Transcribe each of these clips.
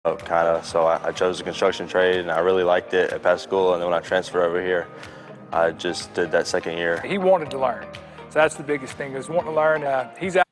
kind of. So I chose the construction trade, and I really liked it at past school. And then when I transferred over here, I just did that second year. He wanted to learn, so that's the biggest thing, is wanting to learn. He's out.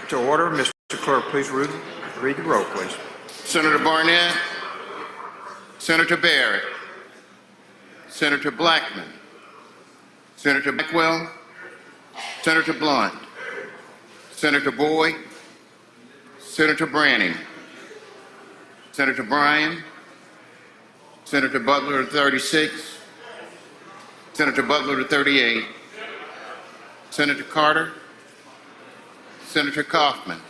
To order. Mr. Clerk, please read the roll, please. Senator Barnett, Senator Barrett, Senator Blackman, Senator Blackwell, Senator Blunt, Senator Boyd, Senator Branning, Senator Bryan, Senator Butler to 36, Senator Butler to 38, Senator Carter, Senator Kaufman,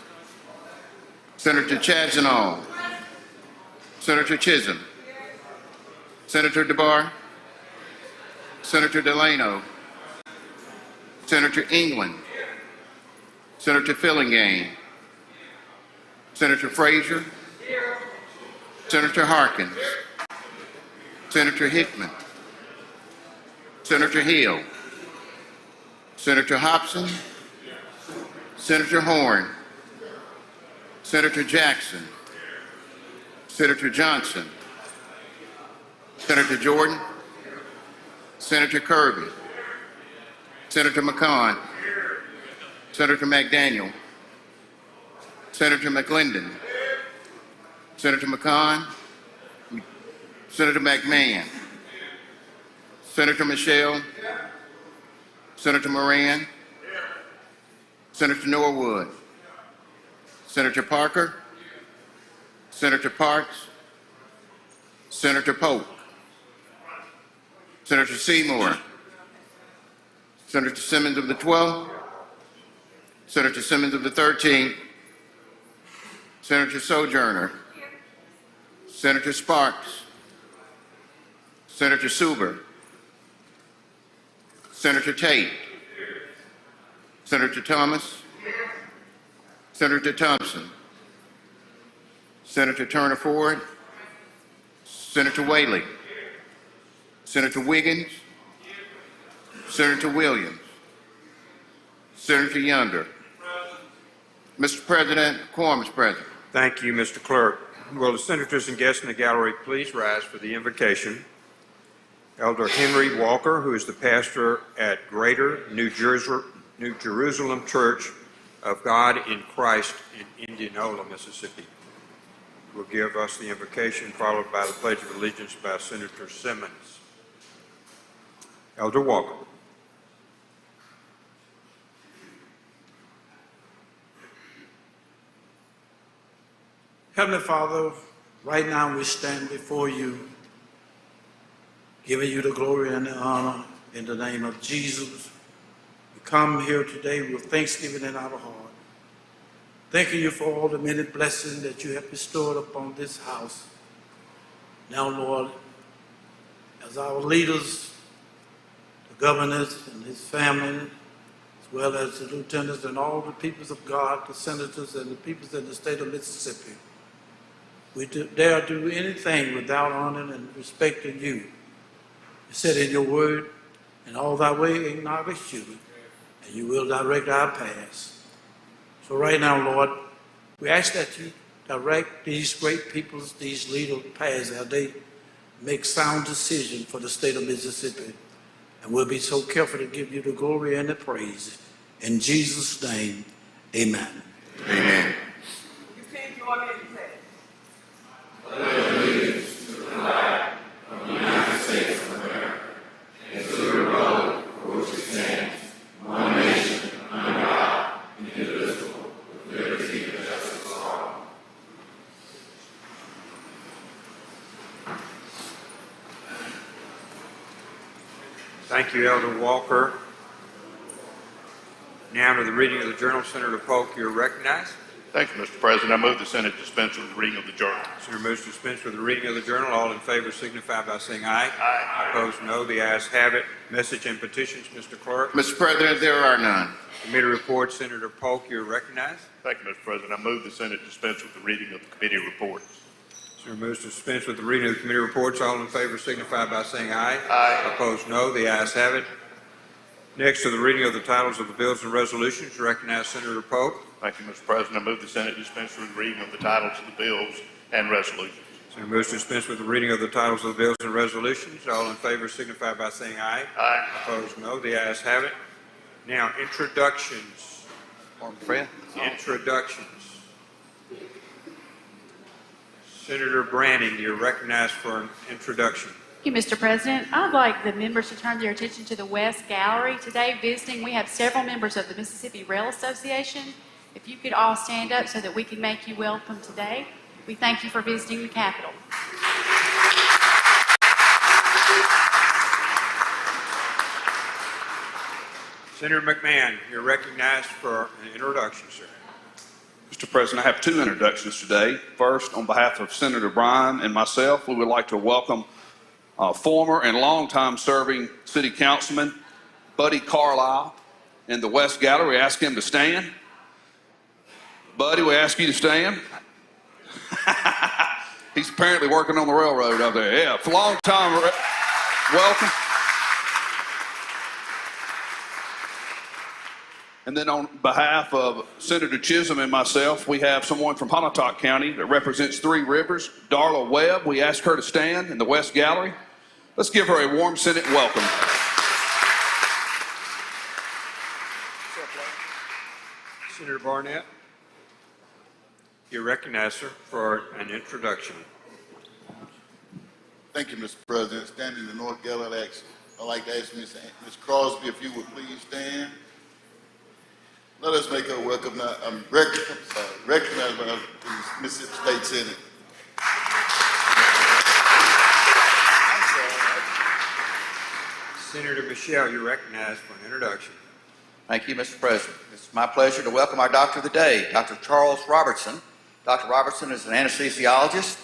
Senator Chazanall, Senator Chisholm, Senator DeBar, Senator Delano, Senator England, Senator Fillingane, Senator Frazier, Senator Harkins, Senator Hickman, Senator Hill, Senator Hobson, Senator Horn, Senator Jackson, Senator Johnson, Senator Jordan, Senator Kirby, Senator McCon, Senator McDaniel, Senator McClendon, Senator McCon, Senator McMahon, Senator Michelle, Senator Moran, Senator Norwood, Senator Parker, Senator Parks, Senator Polk, Senator Seymour, Senator Simmons of the 12th, Senator Simmons of the 13th, Senator Sojourner, Senator Sparks, Senator Suber, Senator Tate, Senator Thomas, Senator Thompson, Senator Turner Ford, Senator Whaley, Senator Wiggins, Senator Williams, Senator Younger. Mr. President, quorum is present. Thank you, Mr. Clerk. Will the senators and guests in the gallery please rise for the invocation? Elder Henry Walker, who is the pastor at Greater New Jerusalem Church of God in Christ in Indianola, Mississippi, will give us the invocation, followed by the Pledge of Allegiance by Senator Simmons. Elder Walker. Heavenly Father, right now we stand before you, giving you the glory and the honor in the name of Jesus. We come here today with thanksgiving in our heart, thanking you for all the many blessings that you have bestowed upon this house. Now, Lord, as our leaders, the governors and his family, as well as the lieutenants and all the peoples of God, the senators and the peoples in the state of Mississippi, we dare do anything without honoring and respecting you. You said in your word, in all thy way acknowledge you, and you will direct our paths. So right now, Lord, we ask that you direct these great peoples, these leaders' paths, as they make sound decisions for the state of Mississippi. And we'll be so careful to give you the glory and the praise. In Jesus' name, amen. Amen. You can't join me and say. Thank you, Elder Walker. Now to the reading of the journal. Senator Polk, you're recognized. Thank you, Mr. President. I move the Senate dispense with the reading of the journal. Senator moves to dispense with the reading of the journal. All in favor signify by saying aye. Aye. Opposed, no. The ayes have it. Message and petitions, Mr. Clerk. Mr. President, there are none. Committee reports. Senator Polk, you're recognized. Thank you, Mr. President. I move the Senate dispense with the reading of the committee reports. Senator moves to dispense with the reading of the committee reports. All in favor signify by saying aye. Aye. Opposed, no. The ayes have it. Next to the reading of the titles of the bills and resolutions, recognize Senator Polk. Thank you, Mr. President. I move the Senate dispense with the reading of the titles of the bills and resolutions. Senator moves to dispense with the reading of the titles of the bills and resolutions. All in favor signify by saying aye. Aye. Opposed, no. The ayes have it. Now, introductions. Morning, Fred. Introductions. Senator Branning, you're recognized for an introduction. Thank you, Mr. President. I'd like the members to turn their attention to the West Gallery. Today, visiting, we have several members of the Mississippi Rail Association. If you could all stand up so that we can make you welcome today. We thank you for visiting the Capitol. Senator McMahon, you're recognized for an introduction, sir. Mr. President, I have two introductions today. First, on behalf of Senator Bryan and myself, we would like to welcome former and longtime serving City Councilman Buddy Carlisle in the West Gallery. Ask him to stand. Buddy, we ask you to stand. He's apparently working on the railroad out there. Yeah, for long time, welcome. And then on behalf of Senator Chisholm and myself, we have someone from Pontotoc County that represents Three Rivers, Darla Webb. We ask her to stand in the West Gallery. Let's give her a warm Senate welcome. Senator Barnett, you're recognized, sir, for an introduction. Thank you, Mr. President. Standing in the North Gallery, I'd like to ask Ms. Crosby if you would please stand. Let us make her welcome now. I'm recognized by the Mississippi State Senate. Senator Michelle, you're recognized for an introduction. Thank you, Mr. President. It's my pleasure to welcome our doctor of the day, Dr. Charles Robertson. Dr. Robertson is an anesthesiologist,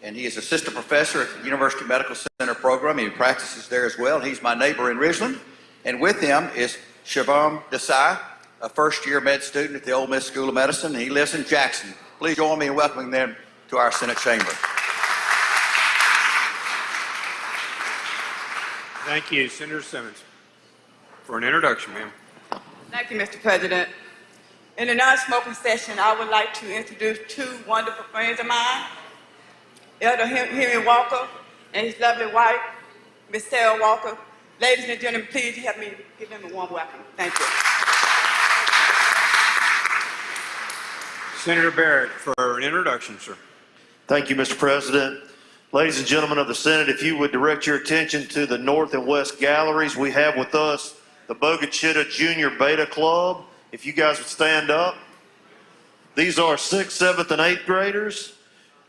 and he is assistant professor at the University Medical Center program. He practices there as well. He's my neighbor in Ridgeland. And with him is Shivam Desai, a first-year med student at the Ole Miss School of Medicine. He lives in Jackson. Please join me in welcoming them to our Senate chamber. Thank you, Senator Simmons, for an introduction, ma'am. Thank you, Mr. President. In the non-smoking session, I would like to introduce two wonderful friends of mine, Elder Henry Walker and his lovely wife, Miss Sarah Walker. Ladies and gentlemen, please help me give them a warm welcome. Thank you. Senator Barrett for an introduction, sir. Thank you, Mr. President. Ladies and gentlemen of the Senate, if you would direct your attention to the North and West Galleries, we have with us the Bogachitta Junior Beta Club. If you guys would stand up. These are 6th, 7th, and 8th graders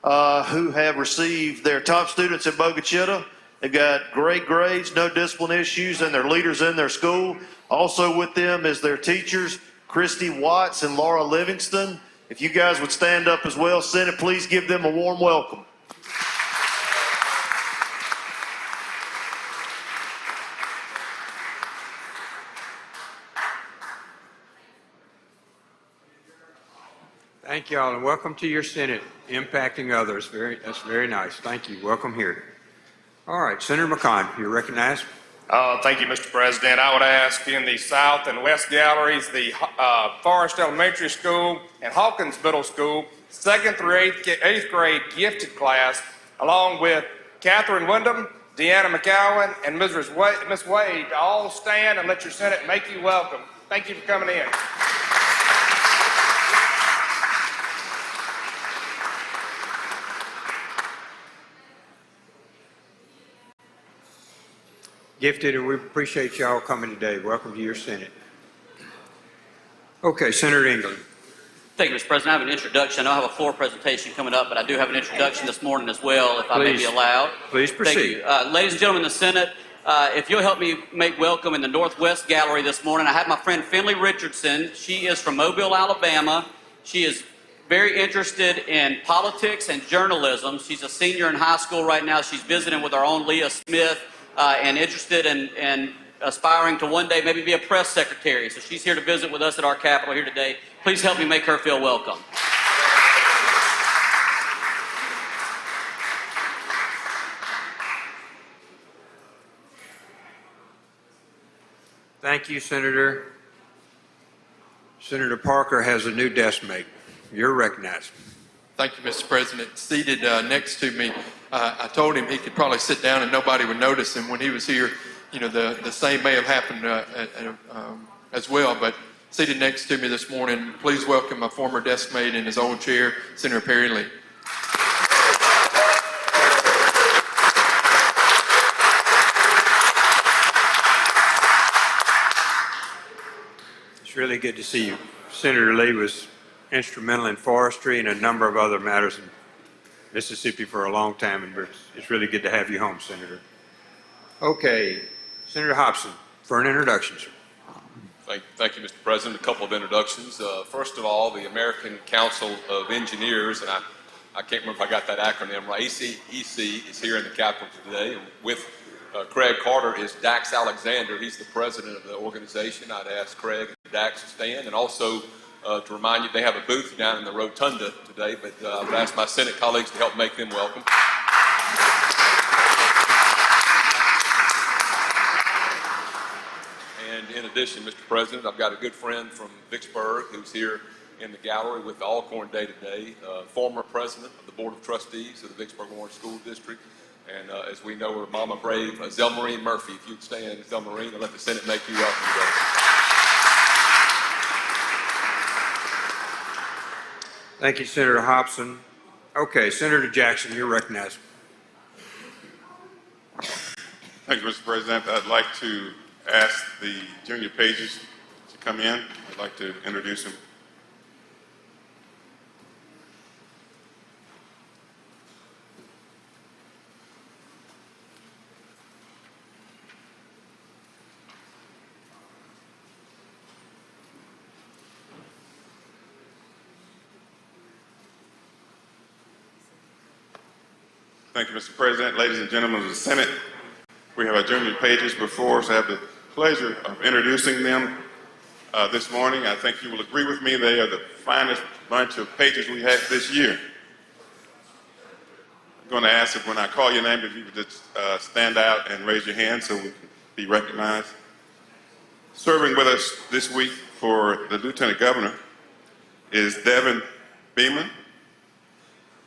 who have received their top students at Bogachitta. They've got great grades, no discipline issues, and they're leaders in their school. Also with them is their teachers, Christy Watts and Laura Livingston. If you guys would stand up as well, Senate, please give them a warm welcome. Thank you all, and welcome to your Senate, impacting others. That's very nice. Thank you. Welcome here. All right, Senator McCon, you're recognized. Thank you, Mr. President. I would ask in the South and West Galleries, the Forest Elementary School and Hawkins Middle School, 2nd through 8th grade gifted class, along with Catherine Wyndham, Deanna McCowan, and Miss Wade, to all stand and let your Senate make you welcome. Thank you for coming in. Gifted, and we appreciate y'all coming today. Welcome to your Senate. Okay, Senator England. Thank you, Mr. President. I have an introduction. I know I have a floor presentation coming up, but I do have an introduction this morning as well, if I may be allowed. Please proceed. Thank you. Ladies and gentlemen of the Senate, if you'll help me make welcome in the Northwest Gallery this morning, I have my friend Finley Richardson. She is from Mobile, Alabama. She is very interested in politics and journalism. She's a senior in high school right now. She's visiting with our own Leah Smith and interested in aspiring to one day maybe be a press secretary. So she's here to visit with us at our Capitol here today. Please help me make her feel welcome. Thank you, Senator. Senator Parker has a new desk mate. You're recognized. Thank you, Mr. President. Seated next to me, I told him he could probably sit down and nobody would notice him when he was here. You know, the same may have happened as well, but Seated next to me this morning, please welcome my former desk mate in his old chair, Senator Perry Lee. It's really good to see you. Senator Lee was instrumental in forestry and a number of other matters in Mississippi for a long time, and it's really good to have you home, Senator. Okay, Senator Hobson, for an introduction, sir. Thank you, Mr. President. A couple of introductions. First of all, the American Council of Engineers, and I can't remember if I got that acronym right, ACEC, is here in the Capitol today. And with Craig Carter is Dax Alexander. He's the president of the organization. I'd ask Craig and Dax to stand. And also to remind you, they have a booth down in the rotunda today, but I would ask my Senate colleagues to help make them welcome. And in addition, Mr. President, I've got a good friend from Vicksburg who's here in the gallery with the Alcorn Day today, former president of the Board of Trustees of the Vicksburg Orange School District. And as we know, her Mama Brave, Zelmarine Murphy. If you'd stand, Zelmarine, and let the Senate make you welcome today. Thank you, Senator Hobson. Okay, Senator Jackson, you're recognized. Thank you, Mr. President. I'd like to ask the junior pages to come in. I'd like to introduce them. Thank you, Mr. President. Ladies and gentlemen of the Senate, we have our junior pages before us. I have the pleasure of introducing them this morning. I think you will agree with me they are the finest bunch of pages we had this year. I'm going to ask if when I call your name, if you could just stand out and raise your hand so we can be recognized. Serving with us this week for the Lieutenant Governor is Devin Beeman.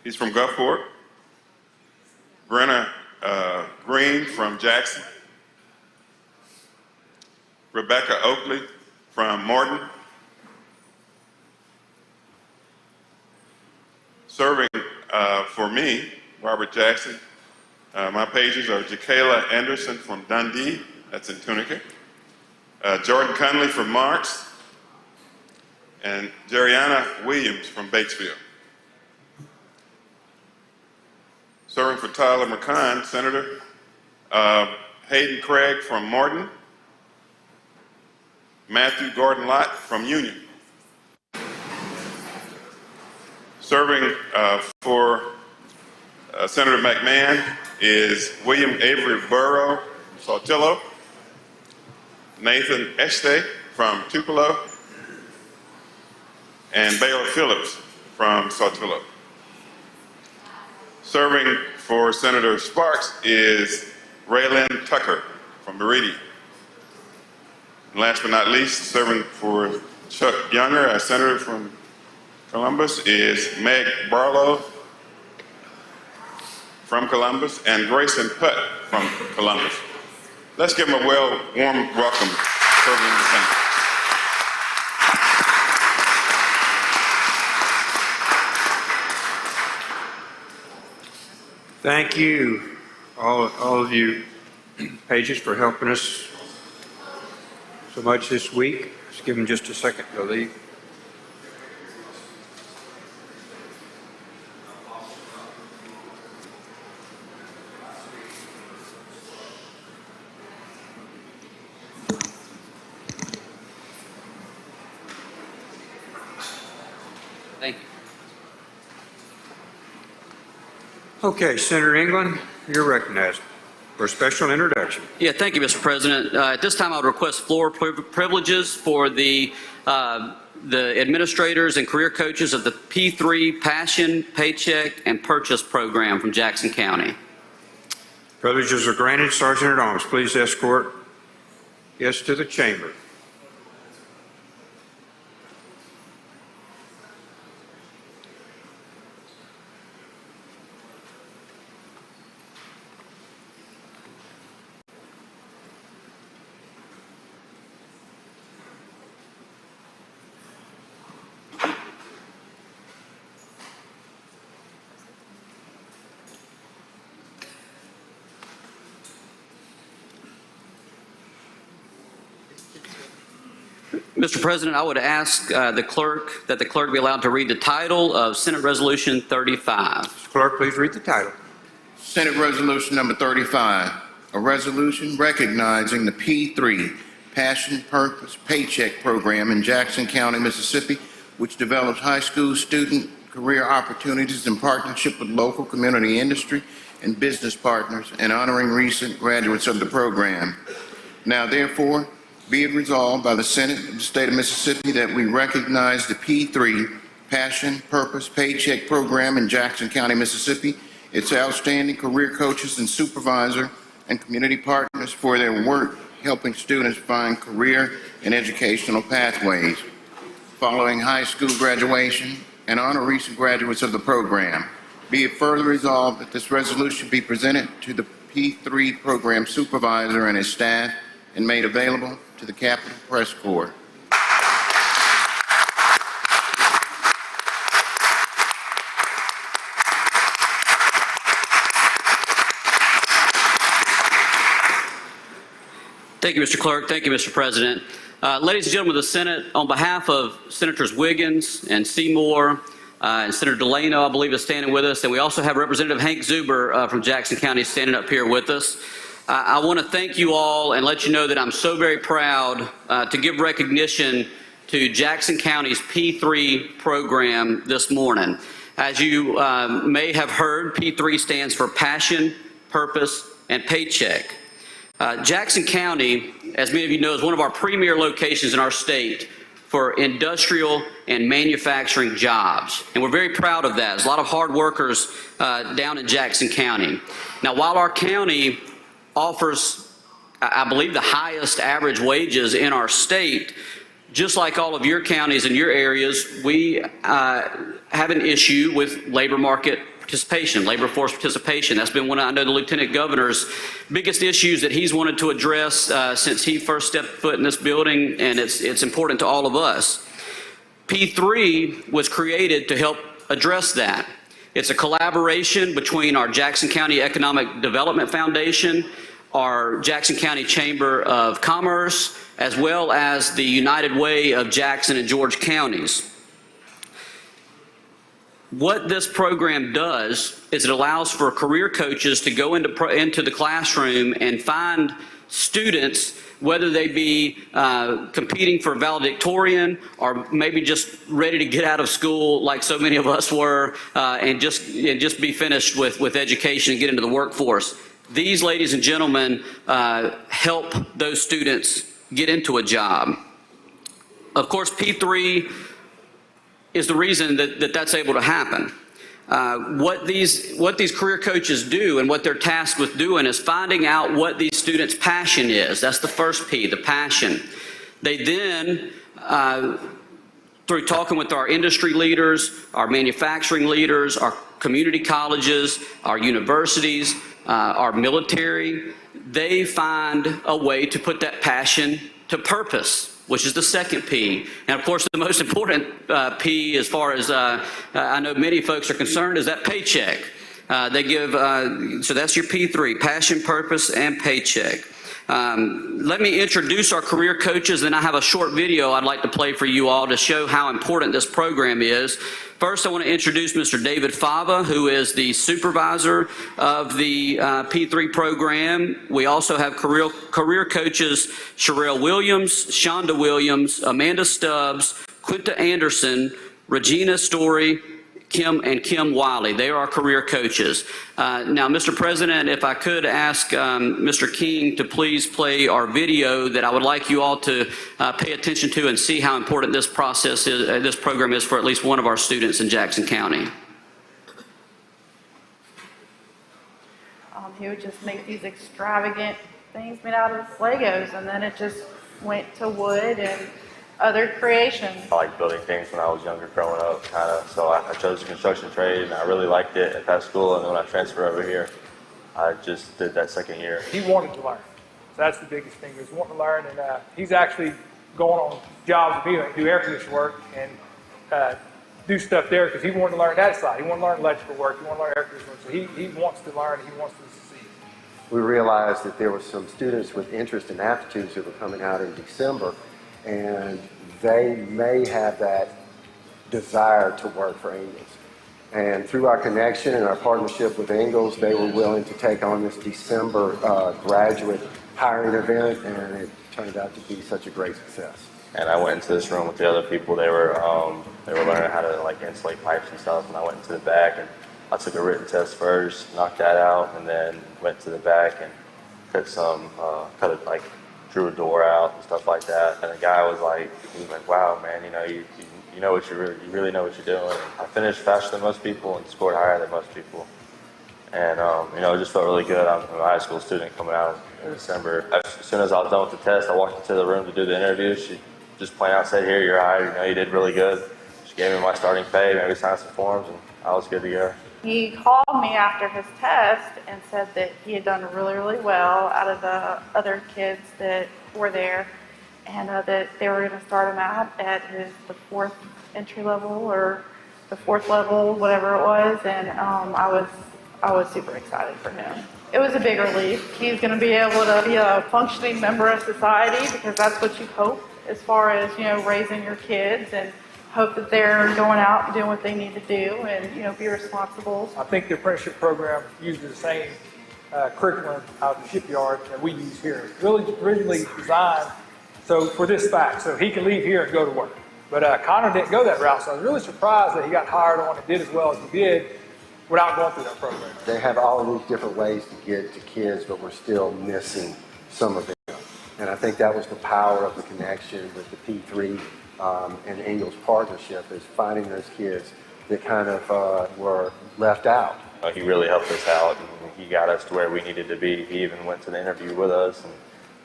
He's from Gulfport. Brenna Green from Jackson. Rebecca Oakley from Morton. Serving for me, Robert Jackson, my pages are Jakayla Anderson from Dundee, that's in Tunica. Jordan Cunley from Marks. And Jeriana Williams from Batesville. Serving for Tyler McCann, Senator, Hayden Craig from Morton, Matthew Gordon Lott from Union. Serving for Senator McMahon is William Avery Burrow from Saltillo, Nathan Este from Tupelo, and Baylor Phillips from Saltillo. Serving for Senator Sparks is Raylyn Tucker from Meridian. And last but not least, serving for Chuck Younger, a senator from Columbus, is Meg Barlow from Columbus and Grayson Putt from Columbus. Let's give them a warm welcome serving in the Senate. Thank you, all of you pages, for helping us so much this week. Let's give them just a second to leave. Thank you. Okay, Senator England, you're recognized for a special introduction. Yeah, thank you, Mr. President. At this time, I would request floor privileges for the administrators and career coaches of the P3 Passion, Paycheck, and Purchase program from Jackson County. Privileges are granted. Sergeant at Arms, please escort guests to the chamber. Mr. President, I would ask that the clerk be allowed to read the title of Senate Resolution 35. Mr. Clerk, please read the title. Senate Resolution number 35, a resolution recognizing the P3 Passion Purpose Paycheck Program in Jackson County, Mississippi, which develops high school student career opportunities in partnership with local community industry and business partners, and honoring recent graduates of the program. Now, therefore, be it resolved by the Senate of the State of Mississippi that we recognize the P3 Passion Purpose Paycheck Program in Jackson County, Mississippi, its outstanding career coaches and supervisor and community partners for their work helping students find career and educational pathways following high school graduation, and honor recent graduates of the program. Be it further resolved that this resolution be presented to the P3 program supervisor and his staff and made available to the Capitol Press Corps. Thank you, Mr. Clerk. Thank you, Mr. President. Ladies and gentlemen of the Senate, on behalf of Senators Wiggins and Seymour and Senator Delano, I believe, is standing with us, and we also have Representative Hank Zuber from Jackson County standing up here with us. I want to thank you all and let you know that I'm so very proud to give recognition to Jackson County's P3 program this morning. As you may have heard, P3 stands for Passion, Purpose, and Paycheck. Jackson County, as many of you know, is one of our premier locations in our state for industrial and manufacturing jobs. And we're very proud of that. There's a lot of hard workers down in Jackson County. Now, while our county offers, I believe, the highest average wages in our state, just like all of your counties and your areas, we have an issue with labor market participation, labor force participation. That's been one of, I know, the Lieutenant Governor's biggest issues that he's wanted to address since he first stepped foot in this building, and it's important to all of us. P3 was created to help address that. It's a collaboration between our Jackson County Economic Development Foundation, our Jackson County Chamber of Commerce, as well as the United Way of Jackson and George counties. What this program does is it allows for career coaches to go into the classroom and find students, whether they be competing for valedictorian or maybe just ready to get out of school like so many of us were and just be finished with education and get into the workforce. These, ladies and gentlemen, help those students get into a job. Of course, P3 is the reason that's able to happen. What these career coaches do and what they're tasked with doing is finding out what these students' passion is. That's the first P, the passion. They then, through talking with our industry leaders, our manufacturing leaders, our community colleges, our universities, our military, they find a way to put that passion to purpose, which is the second P. And of course, the most important P, as far as I know many folks are concerned, is that paycheck. They give, so that's your P3, passion, purpose, and paycheck. Let me introduce our career coaches, then I have a short video I'd like to play for you all to show how important this program is. First, I want to introduce Mr. David Fava, who is the supervisor of the P3 program. We also have career coaches Sherelle Williams, Shonda Williams, Amanda Stubbs, Quinta Anderson, Regina Story, Kim Wiley. They are our career coaches. Now, Mr. President, if I could ask Mr. King to please play our video that I would like you all to pay attention to and see how important this process is, this program is for at least one of our students in Jackson County. He would just make these extravagant things made out of Legos, and then it just went to wood and other creations. I like building things when I was younger, growing up, kind of. So I chose the construction trade, and I really liked it at that school. And then when I transferred over here, I just did that second year. He wanted to learn. So that's the biggest thing, is wanting to learn. And he's actually going on jobs with me, do air conditioning work and do stuff there because he wanted to learn that side. He wanted to learn electrical work. He wanted to learn air conditioning work. So he wants to learn. He wants to succeed. We realized that there were some students with interest and aptitudes that were coming out in December, and they may have that desire to work for Ingalls. And through our connection and our partnership with Ingalls, they were willing to take on this December graduate hiring event, and it turned out to be such a great success. And I went into this room with the other people. They were learning how to like insulate pipes and stuff. And I went into the back and I took a written test first, knocked that out, and then went to the back and drew a door out and stuff like that. And the guy was like, "Wow, man, you know what you really know what you're doing." And I finished faster than most people and scored higher than most people. And it just felt really good. I'm a high school student coming out in December. As soon as I was done with the test, I walked into the room to do the interview. She just plain out said, "Here, you're hired. You did really good." She gave me my starting pay, maybe signed some forms, and I was good to go. He called me after his test and said that he had done really, really well out of the other kids that were there, and that they were going to start him out at the 4th entry level or the 4th level, whatever it was, and I was super excited for him. It was a big relief. He's going to be able to be a functioning member of society, because that's what you hope as far as, raising your kids, and hope that they're going out and doing what they need to do and, be responsible. I think the apprenticeship program uses the same curriculum out of the shipyard that we use here. It's really originally designed for this fact, so he can leave here and go to work. But Connor didn't go that route, so I was really surprised that he got hired on and did as well as he did without going through that program. They have all these different ways to get to kids, but we're still missing some of them. And I think that was the power of the connection with the P3 and Ingalls partnership, is finding those kids that kind of were left out. He really helped us out, and he got us to where we needed to be. He even went to the interview with us,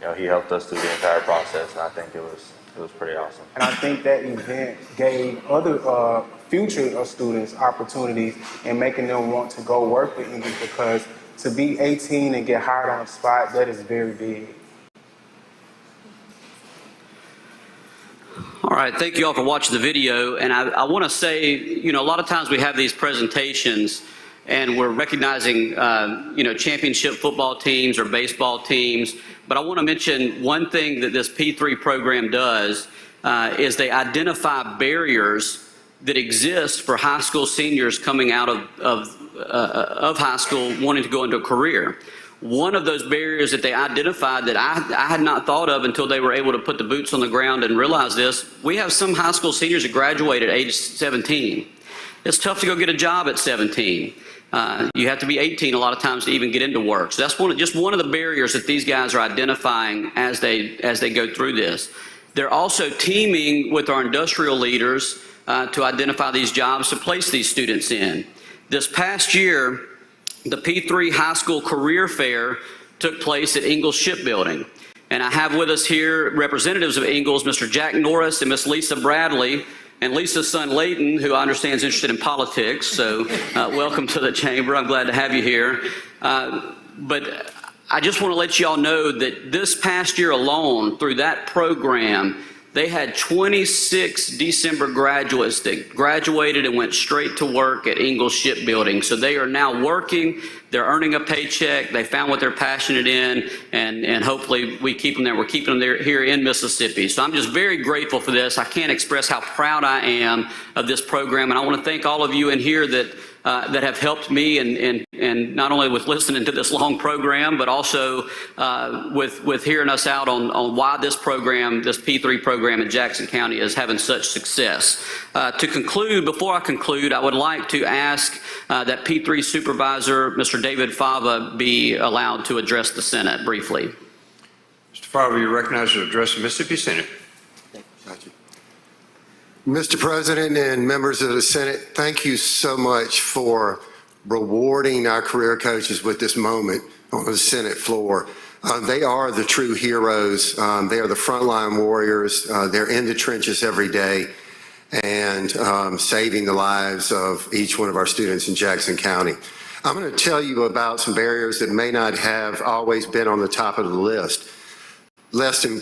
and he helped us through the entire process, and I think it was pretty awesome. And I think that event gave other future students opportunities and making them want to go work with Ingalls, because to be 18 and get hired on the spot, that is very big. All right, thank you all for watching the video. And I want to say, a lot of times we have these presentations and we're recognizing, championship football teams or baseball teams. But I want to mention one thing that this P3 program does is they identify barriers that exist for high school seniors coming out of high school wanting to go into a career. One of those barriers that they identified that I had not thought of until they were able to put the boots on the ground and realize this, we have some high school seniors that graduate at age 17. It's tough to go get a job at 17. You have to be 18 a lot of times to even get into work. So that's just one of the barriers that these guys are identifying as they go through this. They're also teaming with our industrial leaders to identify these jobs to place these students in. This past year, the P3 High School Career Fair took place at Ingalls Shipbuilding. And I have with us here representatives of Ingalls, Mr. Jack Norris and Miss Lisa Bradley, and Lisa's son Layton, who I understand is interested in politics. So welcome to the chamber. I'm glad to have you here. But I just want to let you all know that this past year alone, through that program, they had 26 December graduates that graduated and went straight to work at Ingalls Shipbuilding. So they are now working, they're earning a paycheck, they found what they're passionate in, and hopefully we keep them there. We're keeping them there here in Mississippi. So I'm just very grateful for this. I can't express how proud I am of this program, and I want to thank all of you in here that have helped me and not only with listening to this long program, but also with hearing us out on why this program, this P3 program in Jackson County is having such success. To conclude, before I conclude, I would like to ask that P3 Supervisor, Mr. David Fava, be allowed to address the Senate briefly. Mr. Fava, you're recognized to address the Mississippi Senate. Thank you. Mr. President and members of the Senate, thank you so much for rewarding our career coaches with this moment on the Senate floor. They are the true heroes. They are the frontline warriors. They're in the trenches every day and saving the lives of each one of our students in Jackson County. I'm going to tell you about some barriers that may not have always been on the top of the list. Less than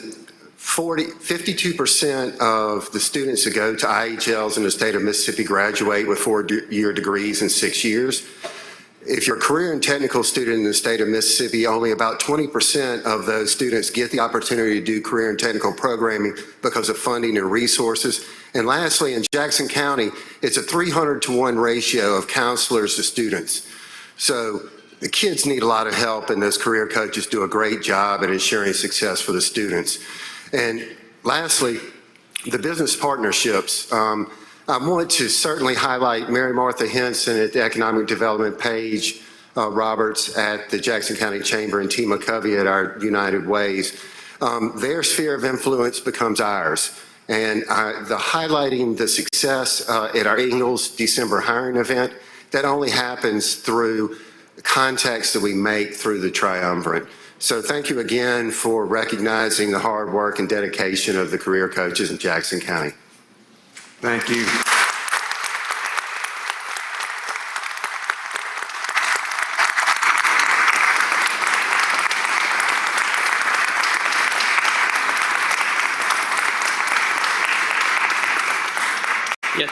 52% of the students that go to IHLs in the state of Mississippi graduate with 4-year degrees in 6 years. if you're a career and technical student in the state of Mississippi, only about 20% of those students get the opportunity to do career and technical programming because of funding and resources. And lastly, in Jackson County, it's a 300-to-1 ratio of counselors to students. So the kids need a lot of help, and those career coaches do a great job at ensuring success for the students. And lastly, the business partnerships. I want to certainly highlight Mary Martha Henson at the Economic Development Paige Roberts at the Jackson County Chamber and T. McCovey at our United Ways. Their sphere of influence becomes ours. And the highlighting the success at our Ingalls December hiring event, that only happens through contacts that we make through the triumvirate. So thank you again for recognizing the hard work and dedication of the career coaches in Jackson County. Thank you. Yeah,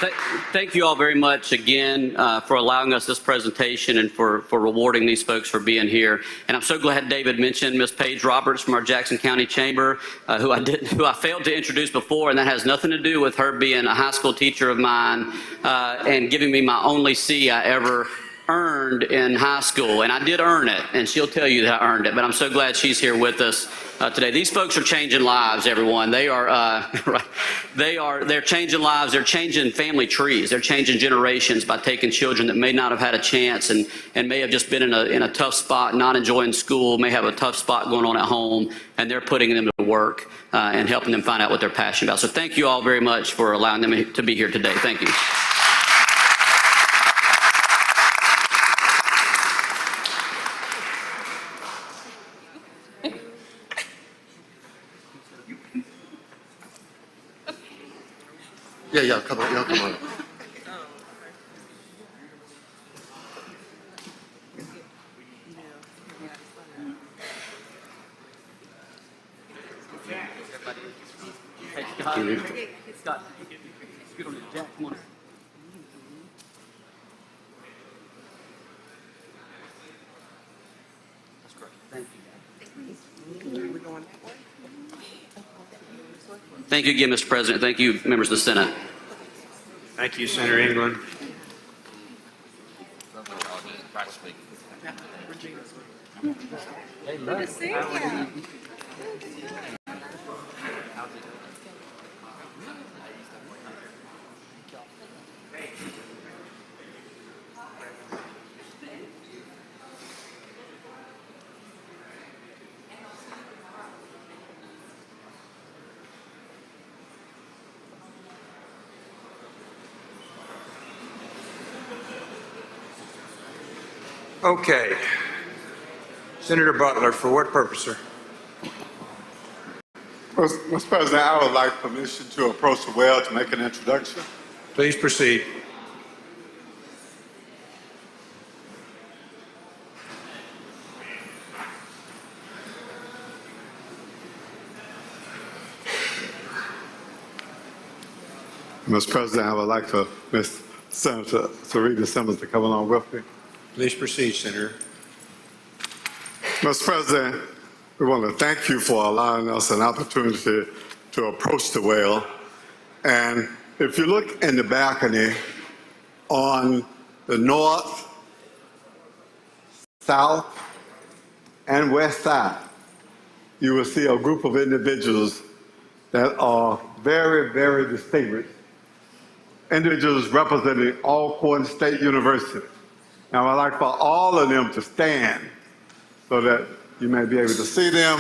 thank you all very much again for allowing us this presentation and for rewarding these folks for being here. And I'm so glad David mentioned Ms. Paige Roberts from our Jackson County Chamber, who I failed to introduce before, and that has nothing to do with her being a high school teacher of mine and giving me my only C I ever earned in high school. And I did earn it, and she'll tell you that I earned it, but I'm so glad she's here with us today. These folks are changing lives, everyone. They are, they're changing lives. They're changing family trees. They're changing generations by taking children that may not have had a chance and may have just been in a tough spot, not enjoying school, may have a tough spot going on at home, and they're putting them to work and helping them find out what they're passionate about. So thank you all very much for allowing them to be here today. Thank you. Yeah, come on, y'all come on. Scott, get on it. Jack, come on. That's great. Thank you. Thank you again, Mr. President. Thank you, members of the Senate. Thank you, Senator England. Good to see you. Okay. Senator Butler, for what purpose, sir? Mr. President, I would like permission to approach the well to make an introduction. Please proceed. Mr. President, I would like for Ms. Senator Sarita Simmons to come along with me. Please proceed, Senator. Mr. President, we want to thank you for allowing us an opportunity to approach the well. And if you look in the balcony on the north, south, and west side, you will see a group of individuals that are very, very distinguished. Individuals representing Alcorn State University. Now, I'd like for all of them to stand so that you may be able to see them.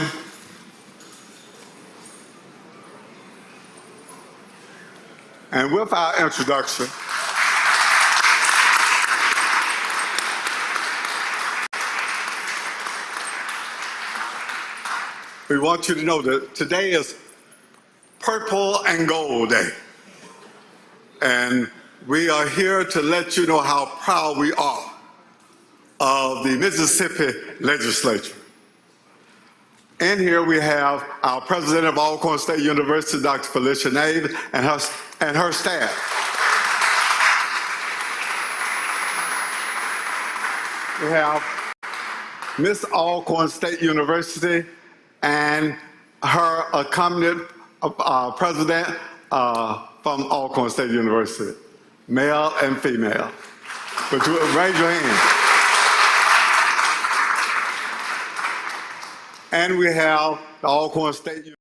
And with our introduction, we want you to know that today is Purple and Gold Day. And we are here to let you know how proud we are of the Mississippi legislature. In here we have our president of Alcorn State University, Dr. Felicia Nave, and her staff. we have Miss Alcorn State University and her accompanied president from Alcorn State University, male and female. Would you raise your hand? And we have the Alcorn State University.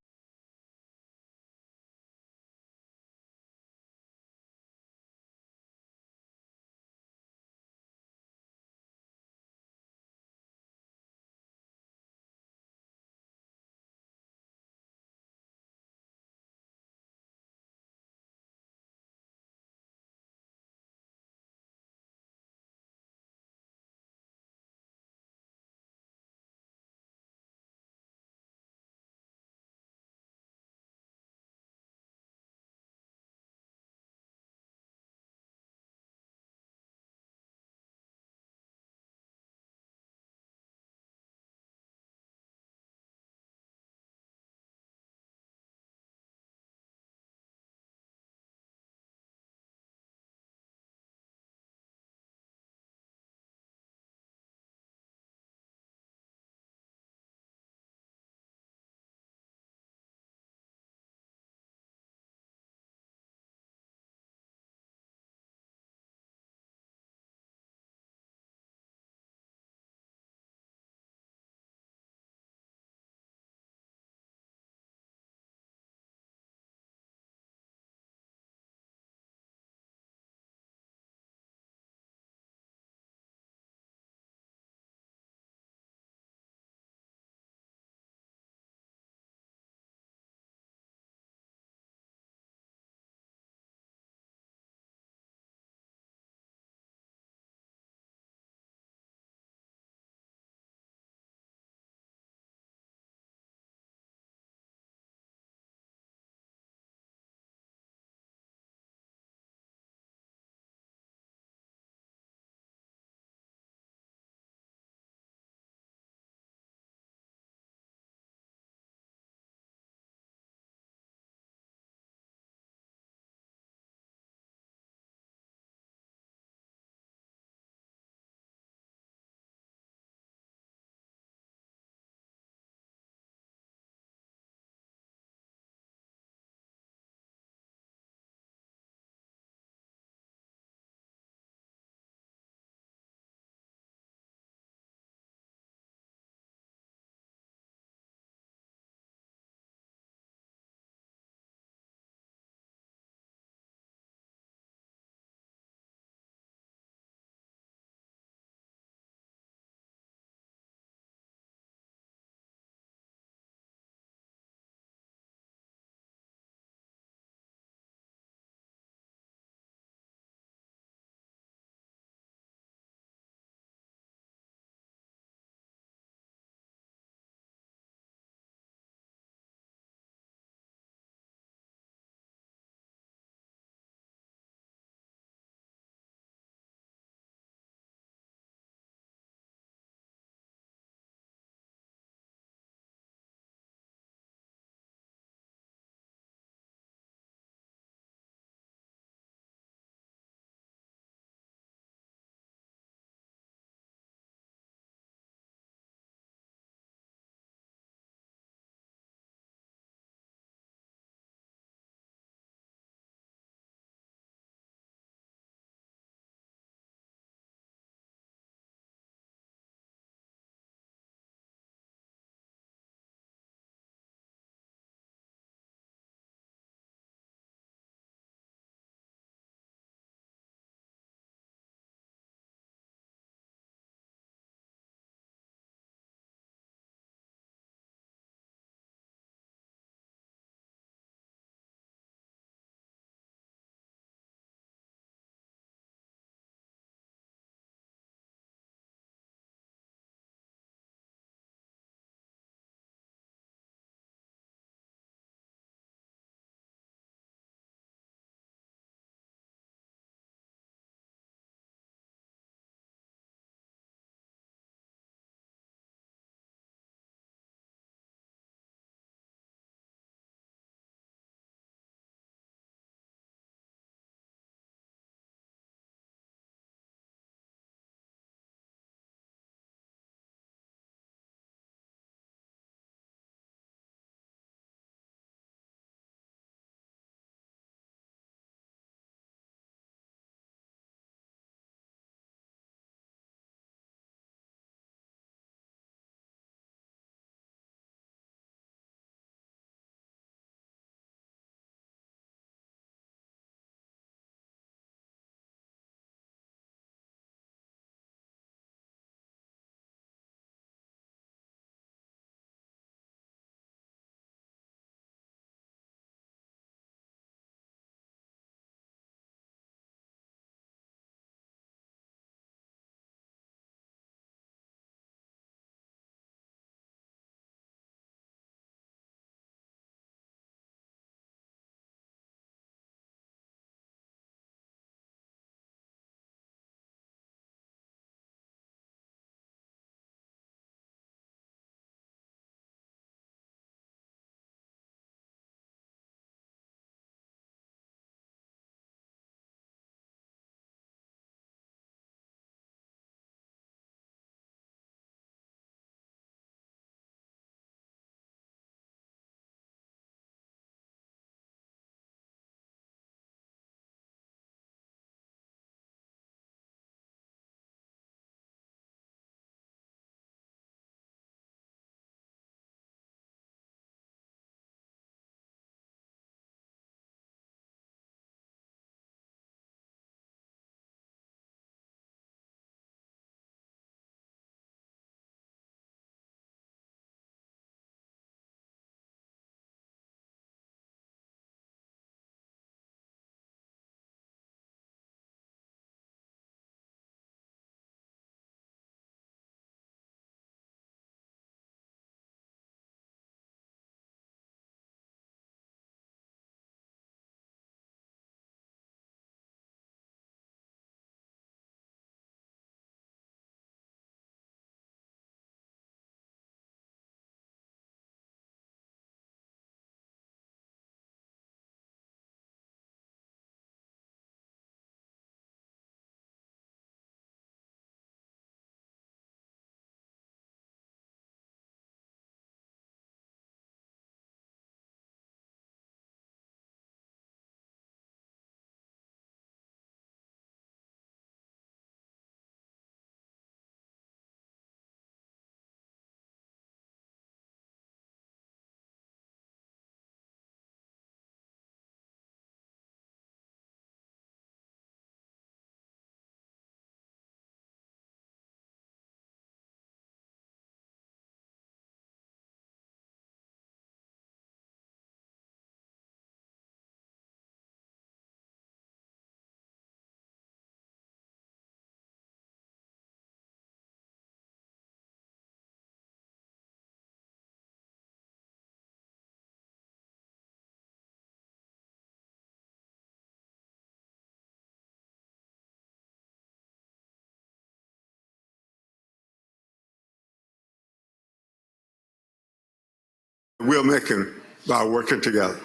we're making by working together.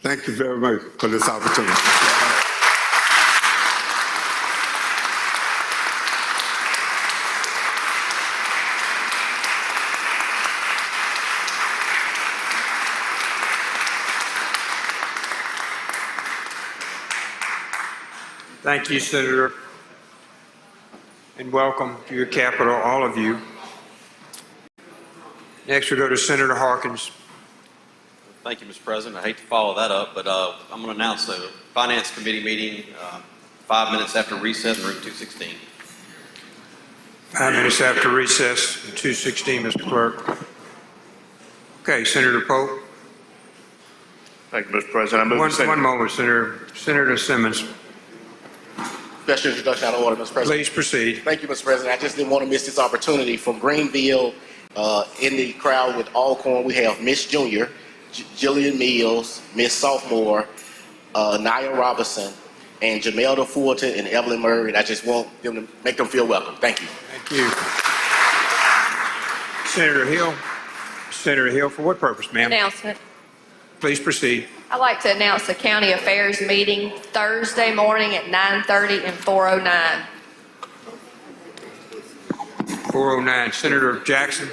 Thank you very much for this opportunity. Thank you, Senator, and welcome to your capital, all of you. Next, we go to Senator Harkins. Thank you, Mr. President. I hate to follow that up, but I'm going to announce the Finance Committee meeting 5 minutes after recess in room 216. 5 minutes after recess, 2:16, Mr. Clerk. Okay, Senator Pope. Thank you, Mr. President. I move One moment, Senator Simmons. Special introduction out of order, Mr. President. Please proceed. Thank you, Mr. President. I just didn't want to miss this opportunity. From Greenville, in the crowd with Alcorn, we have Miss Junior, Jillian Mills, Miss Sophomore, Nia Robinson, and Jamelda Fulton and Evelyn Murray. And I just want them to make them feel welcome. Thank you. Thank you. Senator Hill. Senator Hill, for what purpose, ma'am? Announcement. Please proceed. I'd like to announce the county affairs meeting Thursday morning at 9:30 and 4:09. 409, Senator Jackson.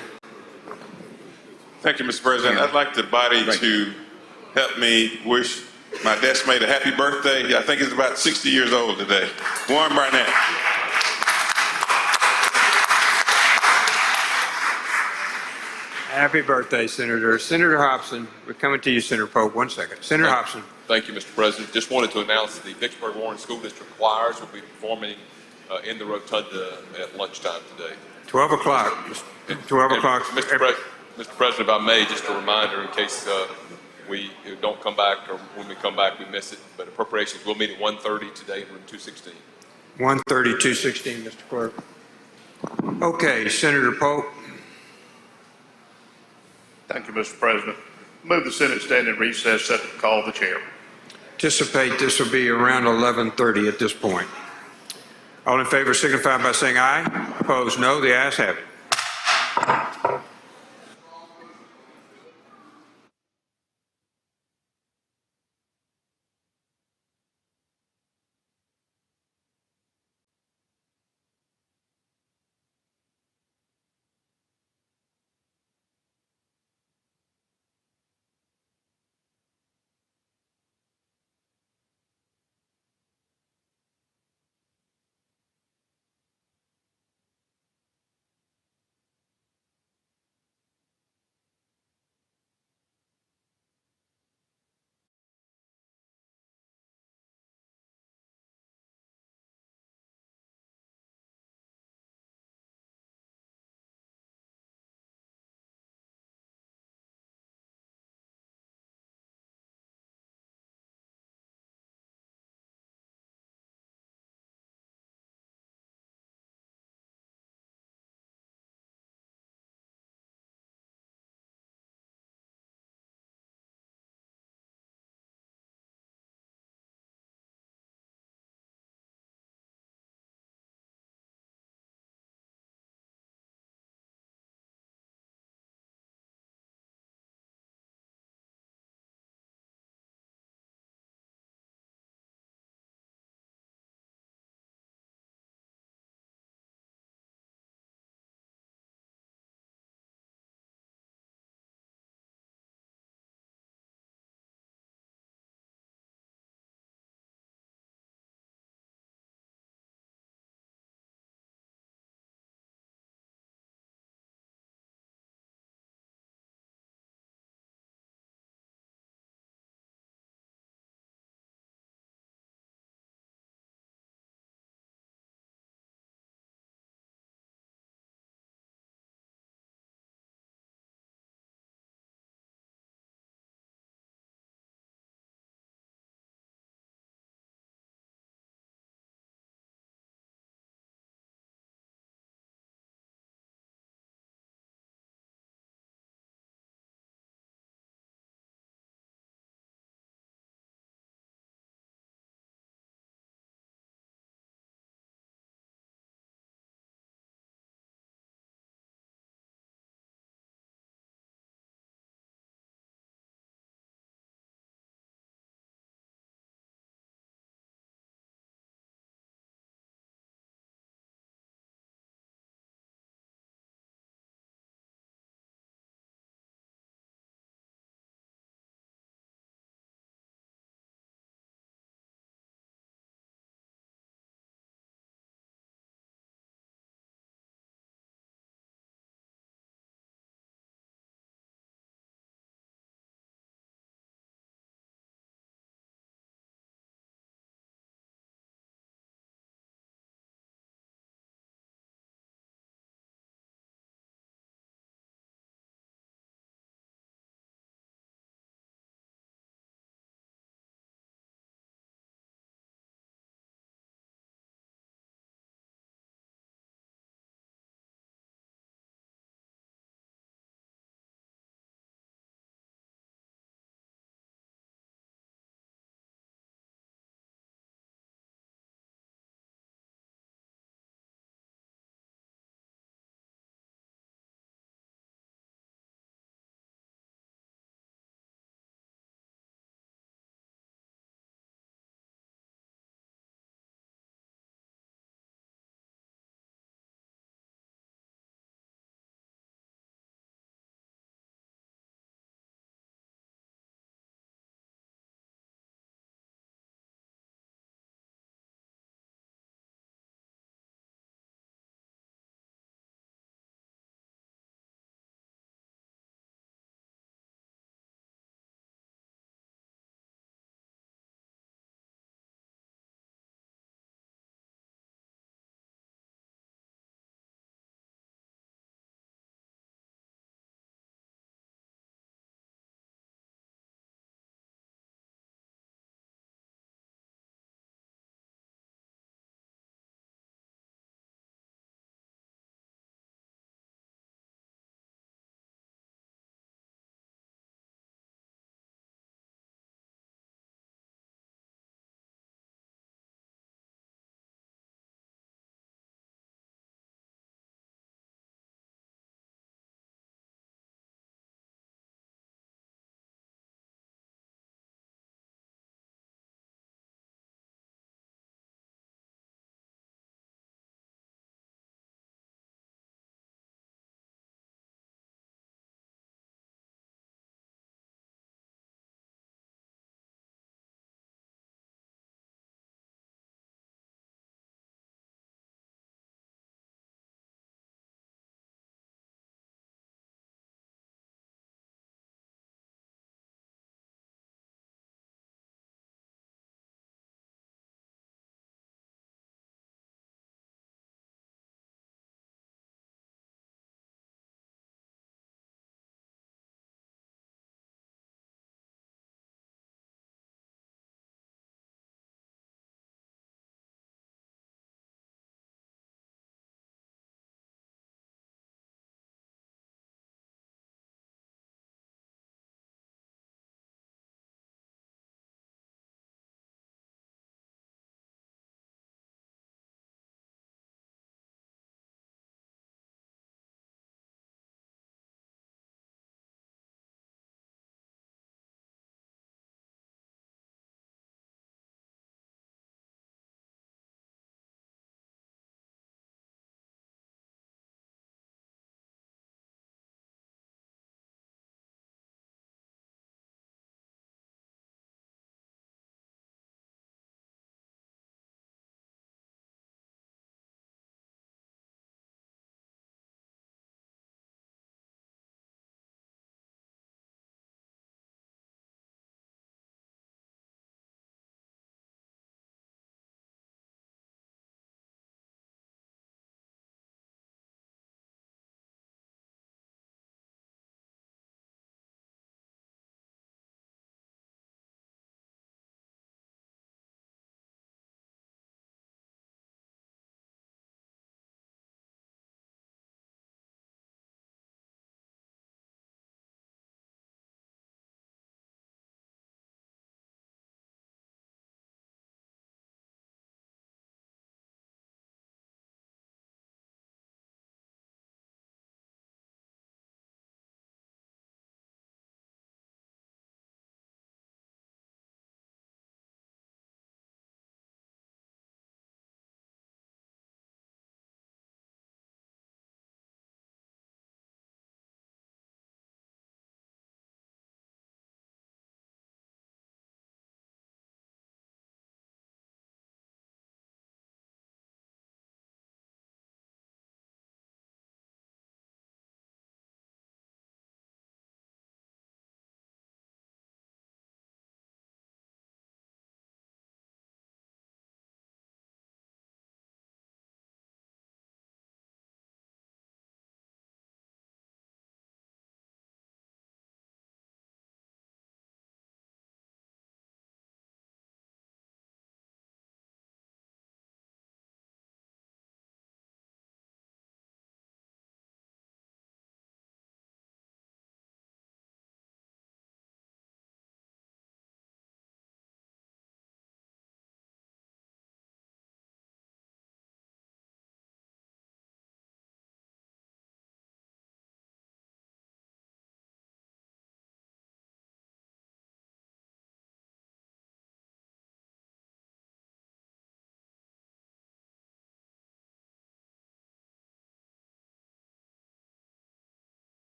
Thank you, Mr. President. I'd like the body to help me wish my desk mate a happy birthday. I think he's about 60 years old today. Warren Barnett. Happy birthday, Senator. Senator Hobson, we're coming to you, Senator Pope. 1 second. Senator Hobson. Thank you, Mr. President. Just wanted to announce the Vicksburg Warren School District choirs will be performing in the rotunda at lunchtime today. 12 o'clock. 12 o'clock. Mr. President, if I may, just a reminder in case we don't come back, or when we come back we miss it, but appropriations will meet at 1:30 today in room 216. 1:30, 216, Mr. Clerk. Okay, Senator Pope. Thank you, Mr. President. Move the Senate stand in recess, set to call of the chair. Anticipate this will be around 11:30 at this point. All in favor signify by saying aye. Opposed, no. The ayes have it.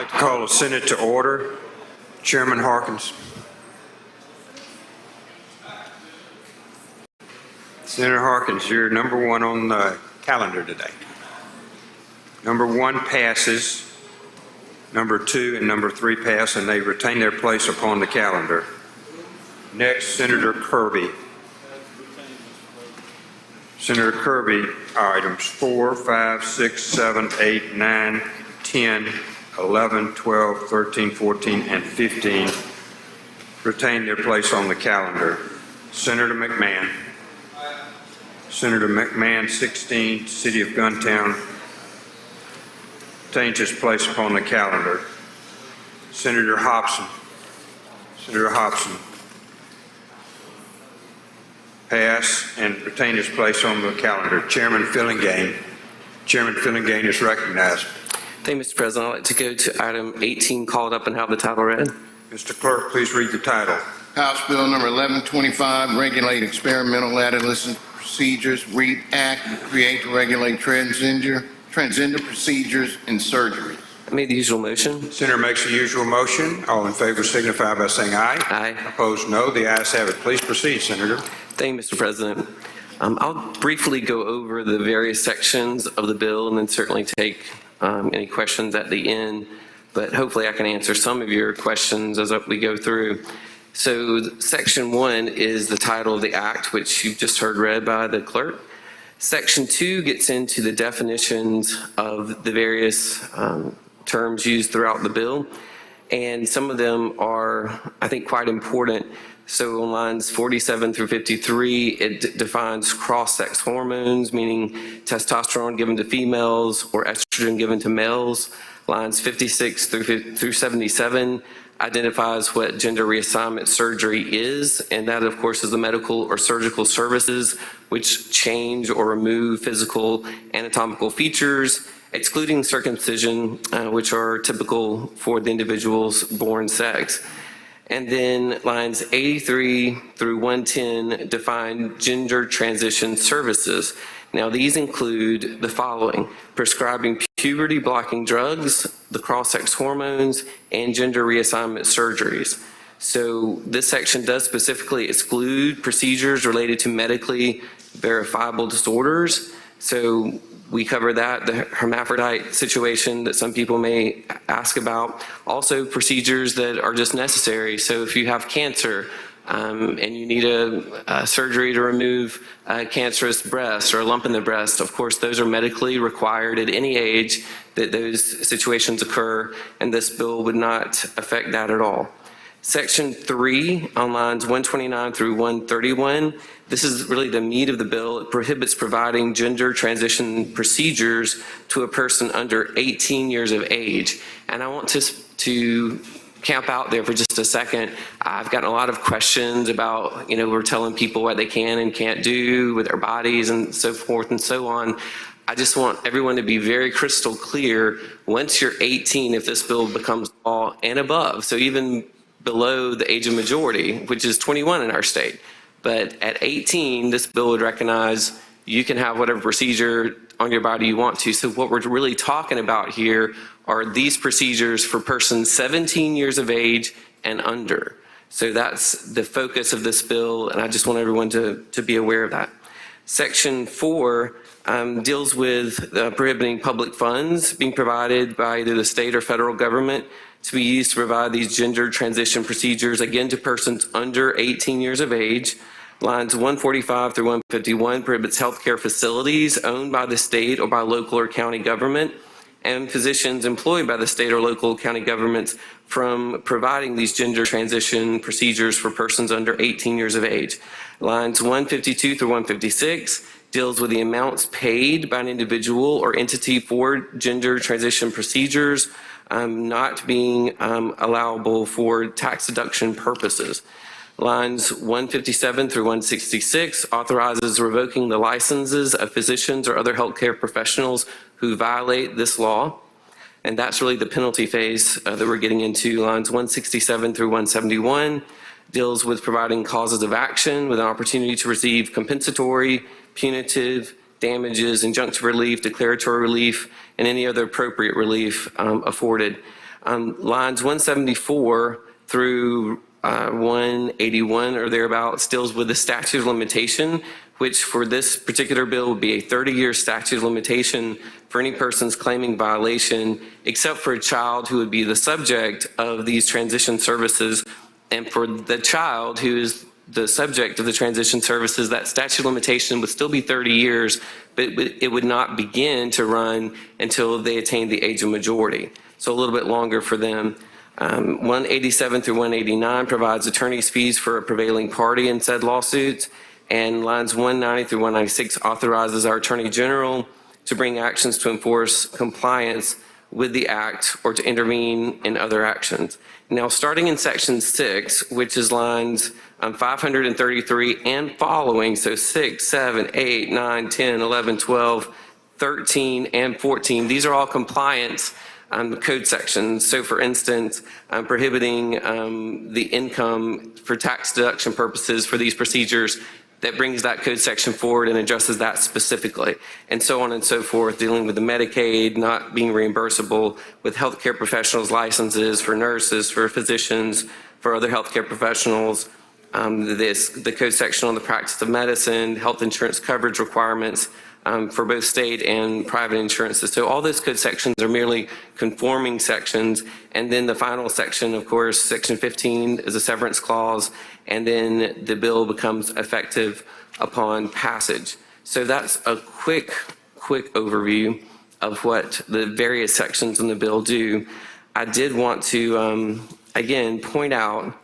I'd like to call the Senate to order. Chairman Harkins. Senator Harkins, you're number one on the calendar today. Number one passes, number two and number three pass, and they retain their place upon the calendar. Next, Senator Kirby. Senator Kirby, items 4, 5, 6, 7, 8, 9, 10, 11, 12, 13, 14, and 15 retain their place on the calendar. Senator McMahon. Senator McMahon, 16, City of Guntown, retains his place upon the calendar. Senator Hobson. Senator Hobson. Pass and retain his place on the calendar. Chairman Fillingane. Chairman Fillingane is recognized. Thank you, Mr. President. I'd like to go to item 18, called up and have the title read. Mr. Clerk, please read the title. House Bill number 1125, Regulate Experimental Adolescent Procedures, REAP Act, create to regulate transgender procedures and surgery. I made the usual motion. Senator makes the usual motion. All in favor signify by saying aye. Aye. Opposed, no. The ayes have it. Please proceed, Senator. Thank you, Mr. President. I'll briefly go over the various sections of the bill and then certainly take any questions at the end, but hopefully I can answer some of your questions as we go through. So Section 1 is the title of the act, which you've just heard read by the clerk. Section 2 gets into the definitions of the various terms used throughout the bill, and some of them are, I think, quite important. So on lines 47 through 53, it defines cross-sex hormones, meaning testosterone given to females or estrogen given to males. Lines 56 through 77 identifies what gender reassignment surgery is, and that, of course, is the medical or surgical services which change or remove physical anatomical features, excluding circumcision, which are typical for the individual's born sex. And then lines 83 through 110 define gender transition services. Now, these include the following: prescribing puberty blocking drugs, the cross-sex hormones, and gender reassignment surgeries. So this section does specifically exclude procedures related to medically verifiable disorders. So we cover that, the hermaphrodite situation that some people may ask about. Also procedures that are just necessary. So if you have cancer and you need a surgery to remove a cancerous breast or a lump in the breast, of course those are medically required at any age that those situations occur, and this bill would not affect that at all. Section 3 on lines 129 through 131, this is really the meat of the bill. It prohibits providing gender transition procedures to a person under 18 years of age. And I want to camp out there for just a second. I've gotten a lot of questions about, we're telling people what they can and can't do with their bodies and so forth and so on. I just want everyone to be very crystal clear. Once you're 18, if this bill becomes law and above, so even below the age of majority, which is 21 in our state. But at 18, this bill would recognize you can have whatever procedure on your body you want to. So what we're really talking about here are these procedures for persons 17 years of age and under. So that's the focus of this bill, and I just want everyone to be aware of that. Section 4 deals with prohibiting public funds being provided by either the state or federal government to be used to provide these gender transition procedures, again, to persons under 18 years of age. Lines 145 through 151 prohibits healthcare facilities owned by the state or by local or county government and physicians employed by the state or local county governments from providing these gender transition procedures for persons under 18 years of age. Lines 152 through 156 deals with the amounts paid by an individual or entity for gender transition procedures not being allowable for tax deduction purposes. Lines 157 through 166 authorizes revoking the licenses of physicians or other healthcare professionals who violate this law. And that's really the penalty phase that we're getting into. Lines 167 through 171 deals with providing causes of action with an opportunity to receive compensatory, punitive, damages, injunctive relief, declaratory relief, and any other appropriate relief afforded. Lines 174 through 181 or thereabouts deals with the statute of limitation, which for this particular bill would be a 30-year statute of limitation for any persons claiming violation, except for a child who would be the subject of these transition services. And for the child who is the subject of the transition services, that statute of limitation would still be 30 years, but it would not begin to run until they attain the age of majority. So a little bit longer for them. 187 through 189 provides attorney's fees for a prevailing party in said lawsuits, and lines 190 through 196 authorizes our Attorney General to bring actions to enforce compliance with the act or to intervene in other actions. Now, starting in section 6, which is lines 533 and following, so 6, 7, 8, 9, 10, 11, 12, 13, and 14, these are all compliance code sections. So for instance, prohibiting the income for tax deduction purposes for these procedures, that brings that code section forward and addresses that specifically, and so on and so forth, dealing with the Medicaid not being reimbursable, with healthcare professionals' licenses for nurses, for physicians, for other healthcare professionals, the code section on the practice of medicine, health insurance coverage requirements, for both state and private insurances. So all those code sections are merely conforming sections. And then the final section, of course, section 15 is a severance clause, and then the bill becomes effective upon passage. So that's a quick overview of what the various sections in the bill do. I did want to, again, point out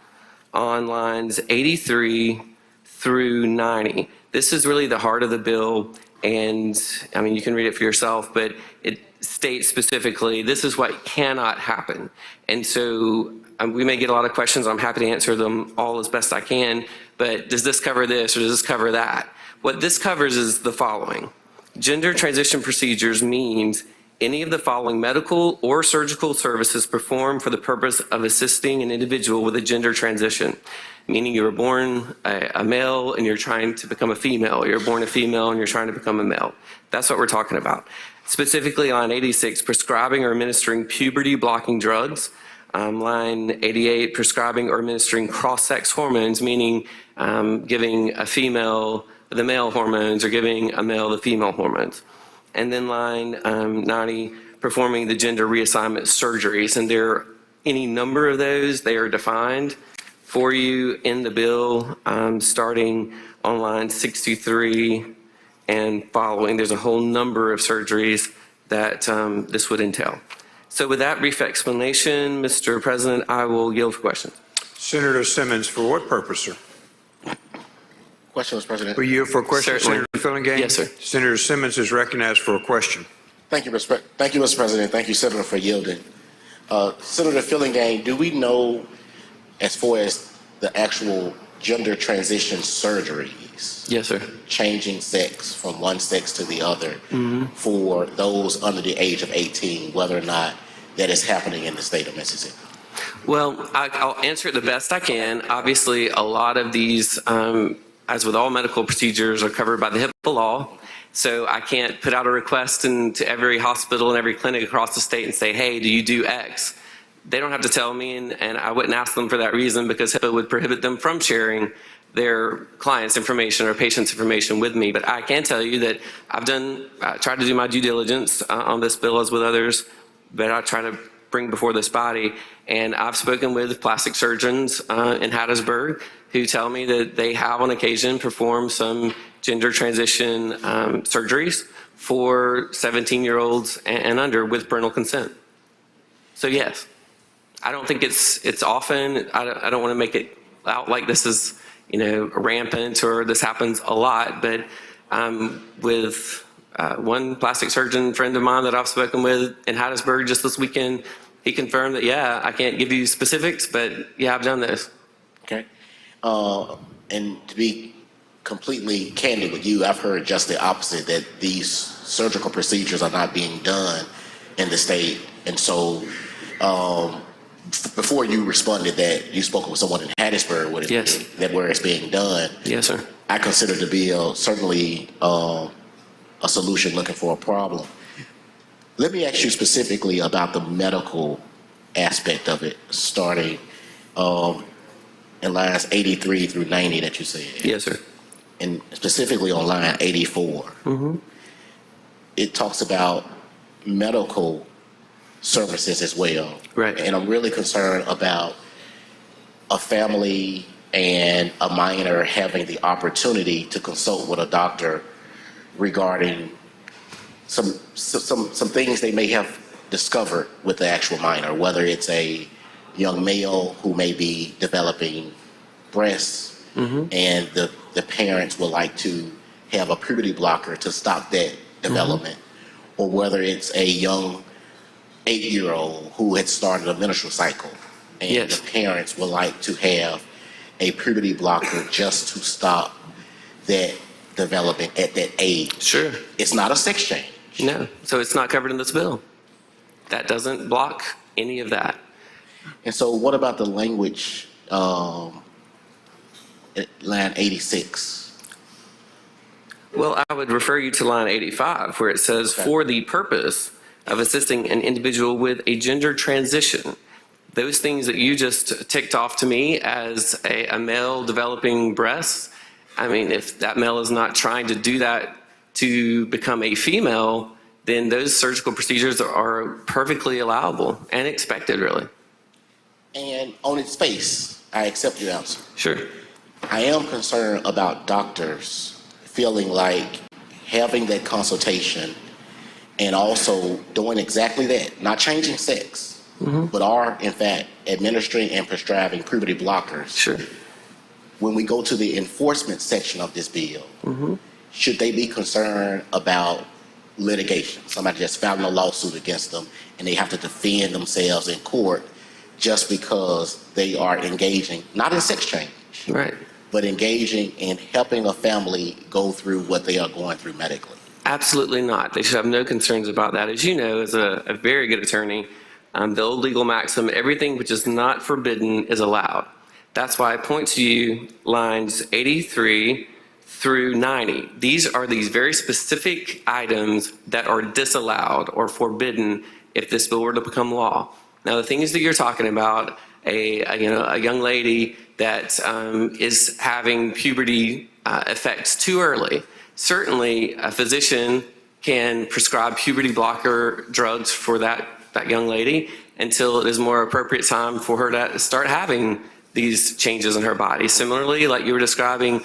on lines 83 through 90, this is really the heart of the bill. And I mean, you can read it for yourself, but it states specifically, this is what cannot happen. And so we may get a lot of questions. I'm happy to answer them all as best I can, but does this cover this or does this cover that? What this covers is the following. Gender transition procedures means any of the following medical or surgical services performed for the purpose of assisting an individual with a gender transition. Meaning you were born a male and you're trying to become a female. You're born a female and you're trying to become a male. That's what we're talking about. Specifically line 86, prescribing or administering puberty blocking drugs. Line 88, prescribing or administering cross-sex hormones, meaning giving a female the male hormones or giving a male the female hormones. And then line 90, performing the gender reassignment surgeries. And there are any number of those. They are defined for you in the bill, starting on line 63 and following. There's a whole number of surgeries that this would entail. So with that brief explanation, Mr. President, I will yield for questions. Senator Simmons, for what purpose, sir? Question, Mr. President. For you, for a question, Certainly. Senator Fillingham? Yes, sir. Senator Simmons is recognized for a question. Thank you, Mr. President. Thank you, Senator, for yielding. Senator Fillingham, do we know, as far as the actual gender transition surgeries, yes, sir, changing sex from one sex to the other, for those under the age of 18, whether or not that is happening in the state of Mississippi? Well, I'll answer it the best I can. Obviously, a lot of these, as with all medical procedures, are covered by the HIPAA law. So I can't put out a request to every hospital and every clinic across the state and say, hey, do you do X? They don't have to tell me, and I wouldn't ask them for that reason, because HIPAA would prohibit them from sharing their clients' information or patients' information with me. But I can tell you that I've tried to do my due diligence on this bill as with others, but I try to bring before this body. And I've spoken with plastic surgeons in Hattiesburg who tell me that they have on occasion performed some gender transition surgeries for 17-year-olds and under with parental consent. So yes, I don't think it's often. I don't want to make it out like this is, rampant or this happens a lot, but with one plastic surgeon friend of mine that I've spoken with in Hattiesburg just this weekend, he confirmed that, yeah, I can't give you specifics, but yeah, I've done this. Okay. And to be completely candid with you, I've heard just the opposite, that these surgical procedures are not being done in the state. And so before you responded that you spoke with someone in Hattiesburg where it's being done. Yes, sir. I consider the bill certainly a solution looking for a problem. Let me ask you specifically about the medical aspect of it, starting in lines 83 through 90 that you said. Yes, sir. And specifically on line 84. Mm-hmm. It talks about medical services as well. Right. And I'm really concerned about a family and a minor having the opportunity to consult with a doctor regarding some things they may have discovered with the actual minor, whether it's a young male who may be developing breasts, and the parents would like to have a puberty blocker to stop that development, or whether it's a young 8-year-old who had started a menstrual cycle, and the parents would like to have a puberty blocker just to stop that development at that age. Sure. It's not a sex change. No, so it's not covered in this bill. That doesn't block any of that. And so what about the language at line 86? Well, I would refer you to line 85, where it says, for the purpose of assisting an individual with a gender transition. Those things that you just ticked off to me as a male developing breasts, I mean, if that male is not trying to do that to become a female, then those surgical procedures are perfectly allowable and expected, really. And on its face, I accept your answer. Sure. I am concerned about doctors feeling like having that consultation and also doing exactly that, not changing sex, but are, in fact, administering and prescribing puberty blockers. Sure. When we go to the enforcement section of this bill, should they be concerned about litigation? Somebody just filed a lawsuit against them and they have to defend themselves in court just because they are engaging, not in sex change, right, but engaging in helping a family go through what they are going through medically? Absolutely not. They should have no concerns about that. As you know, as a very good attorney, the old legal maxim, everything which is not forbidden is allowed. That's why I point to you lines 83 through 90. These are these very specific items that are disallowed or forbidden if this bill were to become law. Now, the things that you're talking about, a young lady that is having puberty effects too early, certainly a physician can prescribe puberty blocker drugs for that young lady until it is more appropriate time for her to start having these changes in her body. Similarly, like you were describing,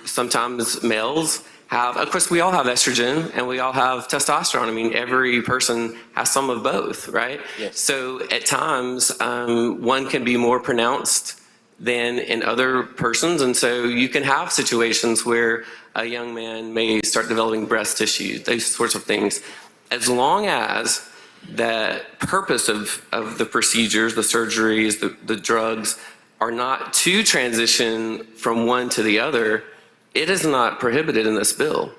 sometimes males have, of course, we all have estrogen and we all have testosterone. I mean, every person has some of both, right? Yes. So at times, one can be more pronounced than in other persons. And so you can have situations where a young man may start developing breast tissue, those sorts of things. As long as the purpose of the procedures, the surgeries, the drugs are not to transition from one to the other, it is not prohibited in this bill.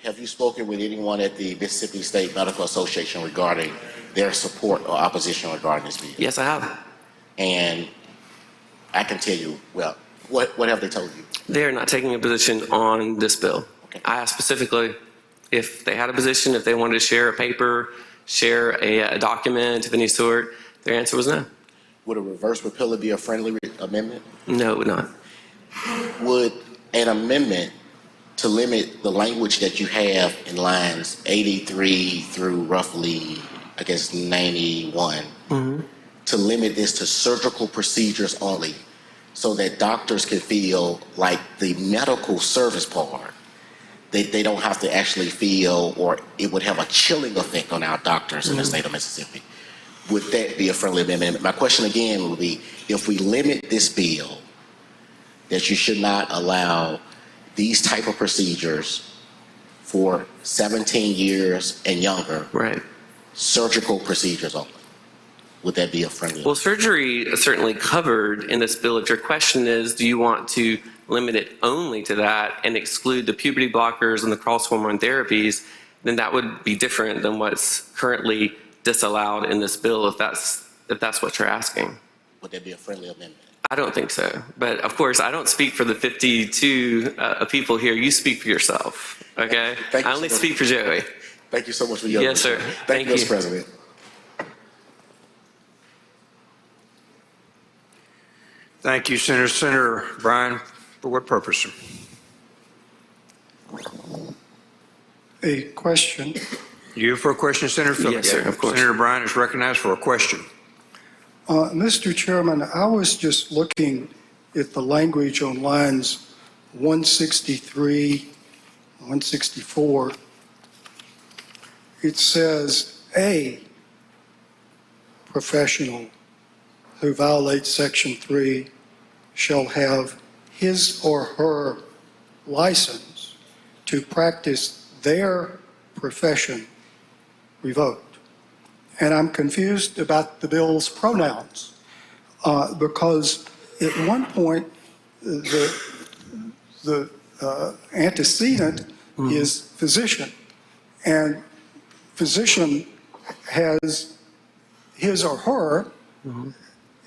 Have you spoken with anyone at the Mississippi State Medical Association regarding their support or opposition regarding this bill? Yes, I have. And I can tell you, well, what have they told you? They're not taking a position on this bill. Okay. I asked specifically if they had a position, if they wanted to share a paper, share a document of any sort. Their answer was no. Would a reverse repeal be a friendly amendment? No, it would not. Would an amendment to limit the language that you have in lines 83 through roughly, I guess, 91, to limit this to surgical procedures only, so that doctors can feel like the medical service part, they don't have to actually feel, or it would have a chilling effect on our doctors in the state of Mississippi? Would that be a friendly amendment? My question again would be, if we limit this bill, that you should not allow these type of procedures for 17 years and younger, right, surgical procedures only, would that be a friendly? Well, surgery is certainly covered in this bill. If your question is, do you want to limit it only to that and exclude the puberty blockers and the cross hormone therapies, then that would be different than what's currently disallowed in this bill, if that's what you're asking. Would that be a friendly amendment? I don't think so. But of course, I don't speak for the 52 people here. You speak for yourself, okay? I only speak for Joey. Thank you so much for your Yes, sir. Thank you, Mr. President. Thank you, Senator. Senator Bryan, for what purpose, sir? A question. You for a question, Senator Phillips? Yes, sir, of course. Senator Bryan is recognized for a question. Mr. Chairman, I was just looking at the language on lines 163, 164. It says, a professional who violates Section 3 shall have his or her license to practice their profession revoked. And I'm confused about the bill's pronouns because at one point the antecedent is physician, and physician has his or her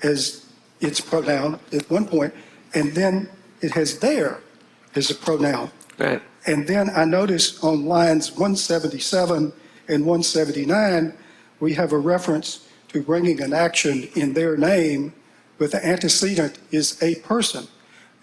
as its pronoun at one point, and then it has their as a pronoun. Right. And then I notice on lines 177 and 179, we have a reference to bringing an action in their name, but the antecedent is a person.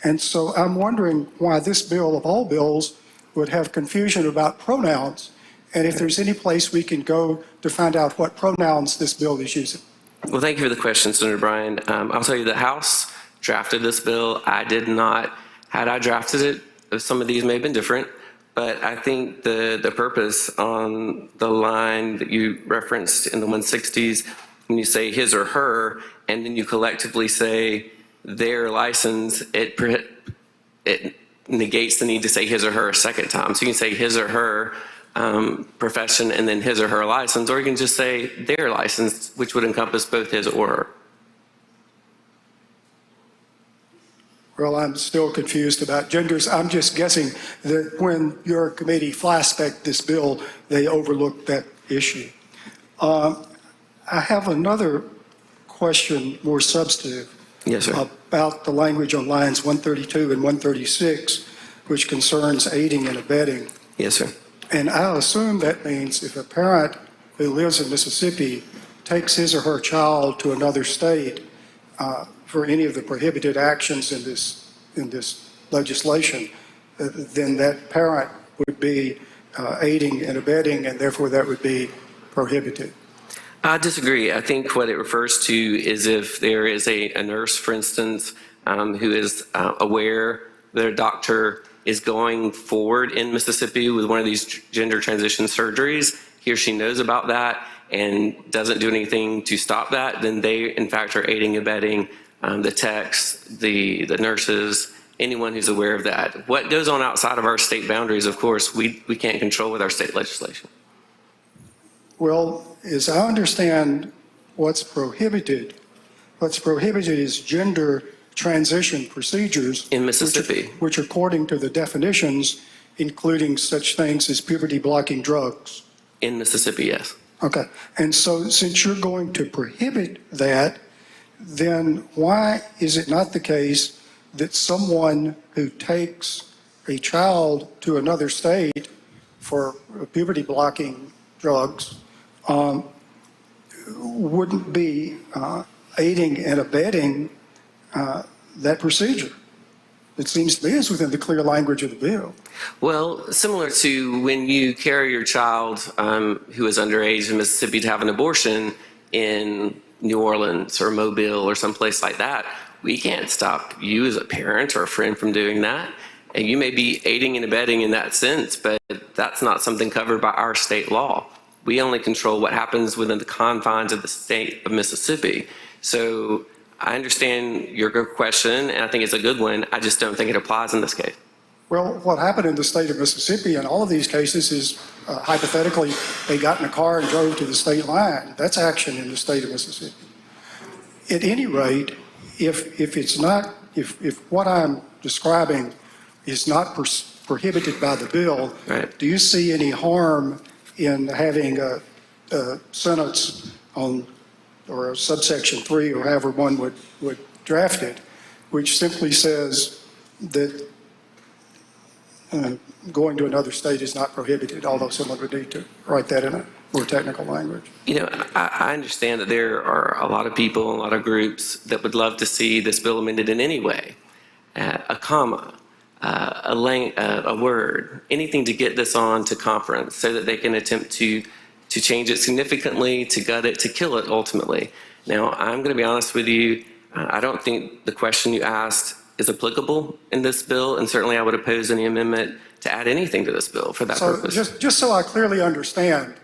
And so I'm wondering why this bill of all bills would have confusion about pronouns, and if there's any place we can go to find out what pronouns this bill is using. Well, thank you for the question, Senator Bryan. I'll tell you, the House drafted this bill. I did not. Had I drafted it, some of these may have been different, but I think the purpose on the line that you referenced in the 160s, when you say his or her, and then you collectively say their license, it negates the need to say his or her a second time. So you can say his or her profession and then his or her license, or you can just say their license, which would encompass both his or her. Well, I'm still confused about genders. I'm just guessing that when your committee fly-specked this bill, they overlooked that issue. I have another question, more substantive. Yes, sir. About the language on lines 132 and 136, which concerns aiding and abetting. Yes, sir. And I assume that means if a parent who lives in Mississippi takes his or her child to another state for any of the prohibited actions in this legislation, then that parent would be aiding and abetting, and therefore that would be prohibited. I disagree. I think what it refers to is if there is a nurse, for instance, who is aware their doctor is going forward in Mississippi with one of these gender transition surgeries, he or she knows about that and doesn't do anything to stop that, then they in fact are aiding and abetting the techs, the nurses, anyone who's aware of that. What goes on outside of our state boundaries, of course, we can't control with our state legislation. Well, as I understand what's prohibited is gender transition procedures in Mississippi, which according to the definitions, including such things as puberty blocking drugs. In Mississippi, yes. Okay. And so since you're going to prohibit that, then why is it not the case that someone who takes a child to another state for puberty blocking drugs wouldn't be aiding and abetting that procedure? It seems to me it's within the clear language of the bill. Well, similar to when you carry your child who is underage in Mississippi to have an abortion in New Orleans or Mobile or someplace like that, we can't stop you as a parent or a friend from doing that. And you may be aiding and abetting in that sense, but that's not something covered by our state law. We only control what happens within the confines of the state of Mississippi. So I understand your question, and I think it's a good one. I just don't think it applies in this case. Well, what happened in the state of Mississippi in all of these cases is hypothetically they got in a car and drove to the state line. That's action in the state of Mississippi. At any rate, if what I'm describing is not prohibited by the bill, right, do you see any harm in having a sentence on, or a subsection 3, or however one would draft it, which simply says that going to another state is not prohibited, although someone would need to write that in a more technical language. I understand that there are a lot of people, a lot of groups that would love to see this bill amended in any way. A comma, a word, anything to get this on to conference so that they can attempt to change it significantly, to gut it, to kill it ultimately. Now, I'm going to be honest with you. I don't think the question you asked is applicable in this bill, and certainly I would oppose any amendment to add anything to this bill for that purpose. Just so I clearly understand,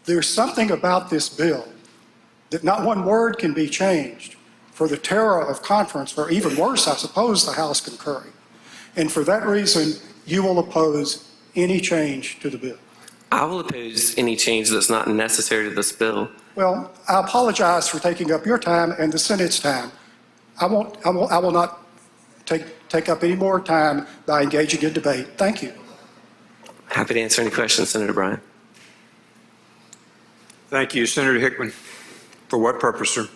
there's something about this bill that not one word can be changed for the terror of conference, or even worse, I suppose, the House concurring. And for that reason, you will oppose any change to the bill. I will oppose any change that's not necessary to this bill. Well, I apologize for taking up your time and the Senate's time. I will not take up any more time by engaging in debate. Thank you. Happy to answer any questions, Senator Bryan. Thank you. Senator Hickman. For what purpose, sir?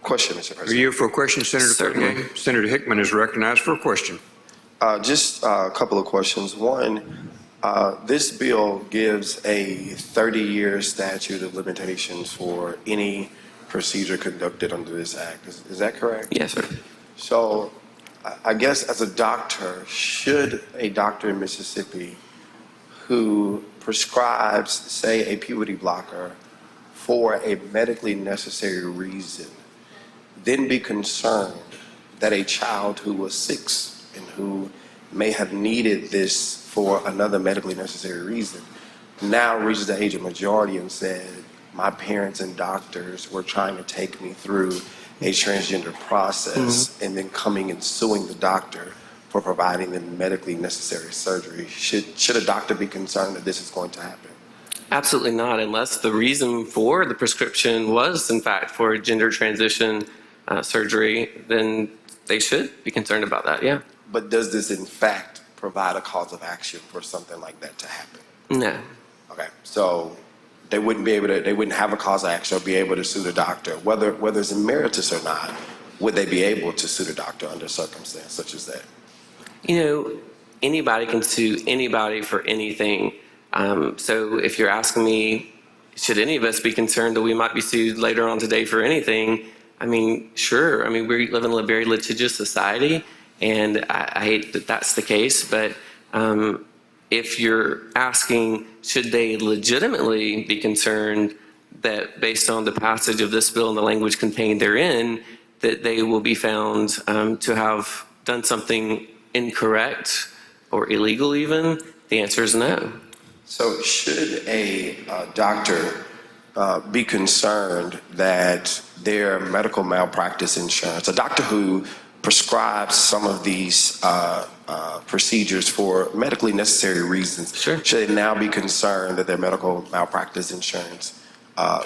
Question, Mr. President. Are you for a question, Senator? Certainly. Senator Hickman is recognized for a question. Just a couple of questions. One, this bill gives a 30-year statute of limitations for any procedure conducted under this act. Is that correct? Yes, sir. So I guess as a doctor, should a doctor in Mississippi who prescribes, say, a puberty blocker for a medically necessary reason, then be concerned that a child who was 6 and who may have needed this for another medically necessary reason now reaches the age of majority and said, my parents and doctors were trying to take me through a transgender process, and then coming and suing the doctor for providing the medically necessary surgery? Should a doctor be concerned that this is going to happen? Absolutely not, unless the reason for the prescription was, in fact, for gender transition surgery, then they should be concerned about that, yeah. But does this, in fact, provide a cause of action for something like that to happen? No. Okay, so they wouldn't have a cause of action or be able to sue the doctor, whether it's emeritus or not. Would they be able to sue the doctor under circumstances such as that? Anybody can sue anybody for anything. So if you're asking me, should any of us be concerned that we might be sued later on today for anything? I mean, sure. I mean, we live in a very litigious society, and I hate that that's the case. But if you're asking, should they legitimately be concerned that based on the passage of this bill and the language contained therein, that they will be found to have done something incorrect or illegal even? The answer is no. So should a doctor be concerned that their medical malpractice insurance, a doctor who prescribes some of these procedures for medically necessary reasons, should they now be concerned that their medical malpractice insurance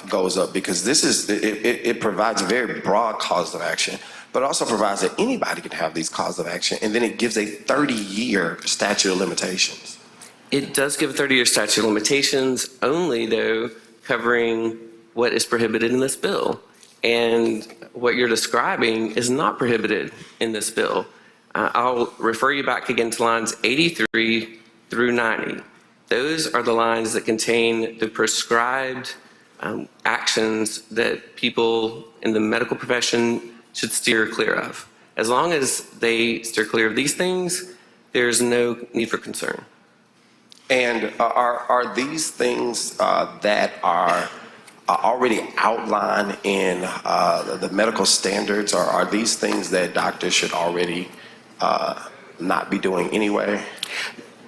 goes up? Because it provides a very broad cause of action, but also provides that anybody can have these causes of action, and then it gives a 30-year statute of limitations. It does give a 30-year statute of limitations, only though covering what is prohibited in this bill. And what you're describing is not prohibited in this bill. I'll refer you back again to lines 83 through 90. Those are the lines that contain the prescribed actions that people in the medical profession should steer clear of. As long as they steer clear of these things, there's no need for concern. And are these things that are already outlined in the medical standards, or are these things that doctors should already not be doing anyway?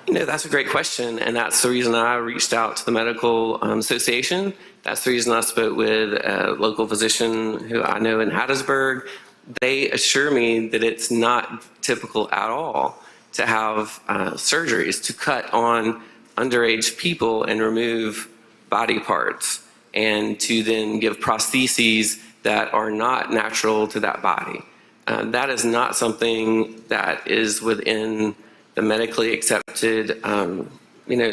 That's a great question, and that's the reason I reached out to the Medical Association. That's the reason I spoke with a local physician who I know in Hattiesburg. They assure me that it's not typical at all to have surgeries to cut on underage people and remove body parts, and to then give prostheses that are not natural to that body. That is not something that is within the medically accepted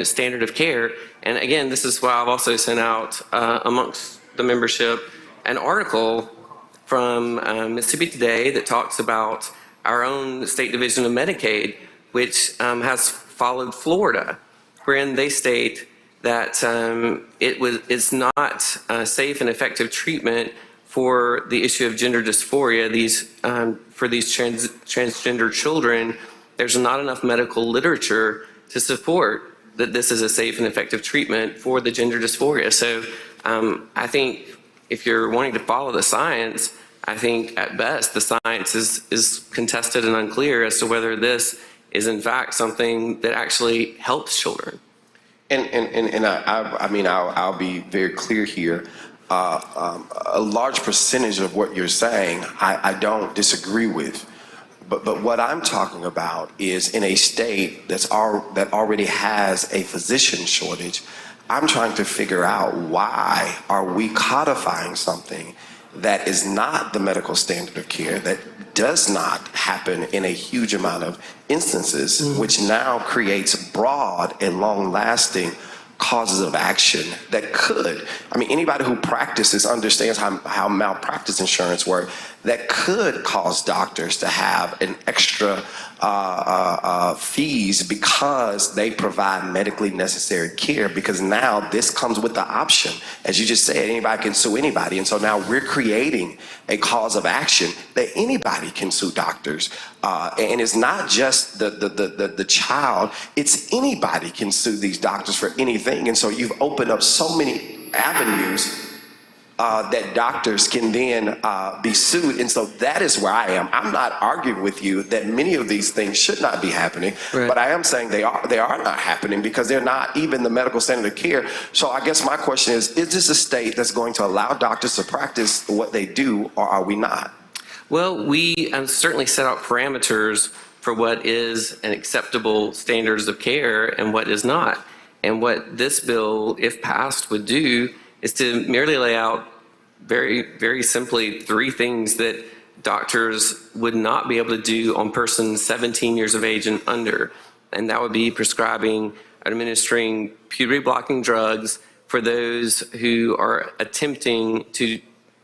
standard of care. And again, this is why I've also sent out amongst the membership an article from Mississippi Today that talks about our own state division of Medicaid, which has followed Florida wherein they state that it's not a safe and effective treatment for the issue of gender dysphoria. For these transgender children, there's not enough medical literature to support that this is a safe and effective treatment for the gender dysphoria. So I think if you're wanting to follow the science, I think at best the science is contested and unclear as to whether this is in fact something that actually helps children. And I'll be very clear here. A large percentage of what you're saying, I don't disagree with. But what I'm talking about is in a state that already has a physician shortage, I'm trying to figure out why are we codifying something that is not the medical standard of care, that does not happen in a huge amount of instances, which now creates broad and long-lasting causes of action that could, anybody who practices understands how malpractice insurance works, that could cause doctors to have an extra fees because they provide medically necessary care, because now this comes with the option. As you just said, anybody can sue anybody. And so now we're creating a cause of action that anybody can sue doctors. And it's not just the child, it's anybody can sue these doctors for anything. And so you've opened up so many avenues that doctors can then be sued. And so that is where I am. I'm not arguing with you that many of these things should not be happening, but I am saying they are not happening because they're not even the medical standard of care. So I guess my question is this a state that's going to allow doctors to practice what they do, or are we not? Well, we certainly set out parameters for what is an acceptable standards of care and what is not. And what this bill, if passed, would do is to merely lay out very, very simply 3 things that doctors would not be able to do on persons 17 years of age and under. And that would be prescribing, administering puberty blocking drugs for those who are attempting to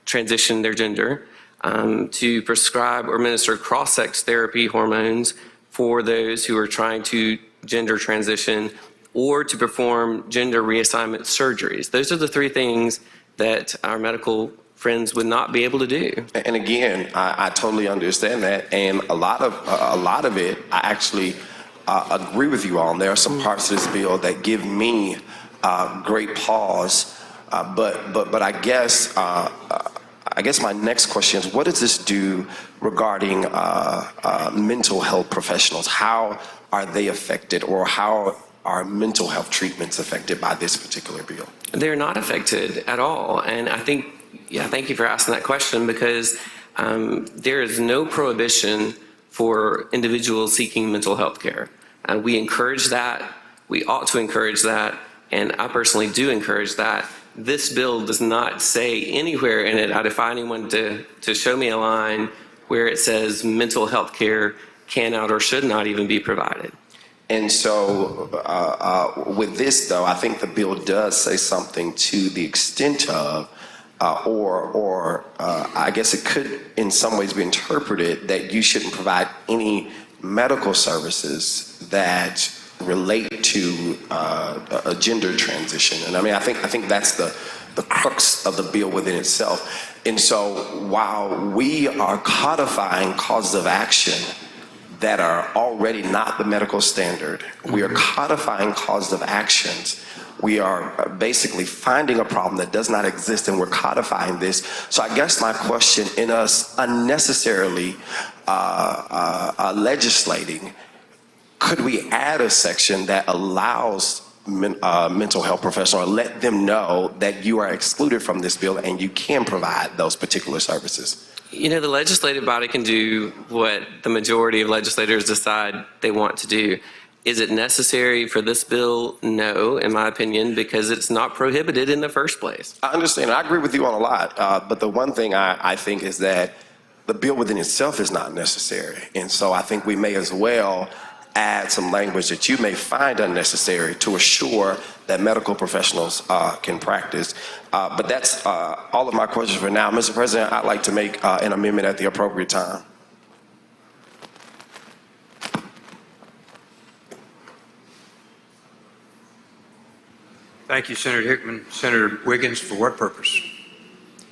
transition their gender, to prescribe or administer cross-sex therapy hormones for those who are trying to gender transition, or to perform gender reassignment surgeries. Those are the 3 things that our medical friends would not be able to do. And again, I totally understand that, and a lot of it, I actually agree with you on. There are some parts of this bill that give me great pause, but I guess my next question is, what does this do regarding mental health professionals? How are they affected, or how are mental health treatments affected by this particular bill? They're not affected at all. And I think, thank you for asking that question, because there is no prohibition for individuals seeking mental health care. We encourage that. We ought to encourage that. And I personally do encourage that. This bill does not say anywhere in it, I'd defy anyone to show me a line where it says mental health care cannot or should not even be provided. And so with this, though, I think the bill does say something to the extent of, I guess it could in some ways be interpreted that you shouldn't provide any medical services that relate to a gender transition. And I think that's the crux of the bill within itself. And so while we are codifying causes of action that are already not the medical standard, we are codifying causes of actions. We are basically finding a problem that does not exist, and we're codifying this. So I guess my question, in us unnecessarily legislating, could we add a section that allows mental health professionals, or let them know that you are excluded from this bill and you can provide those particular services? The legislative body can do what the majority of legislators decide they want to do. Is it necessary for this bill? No, in my opinion, because it's not prohibited in the first place. I understand. I agree with you on a lot. But the one thing I think is that the bill within itself is not necessary. And so I think we may as well add some language that you may find unnecessary to assure that medical professionals can practice. But that's all of my questions for now. Mr. President, I'd like to make an amendment at the appropriate time. Thank you, Senator Hickman. Senator Wiggins, for what purpose?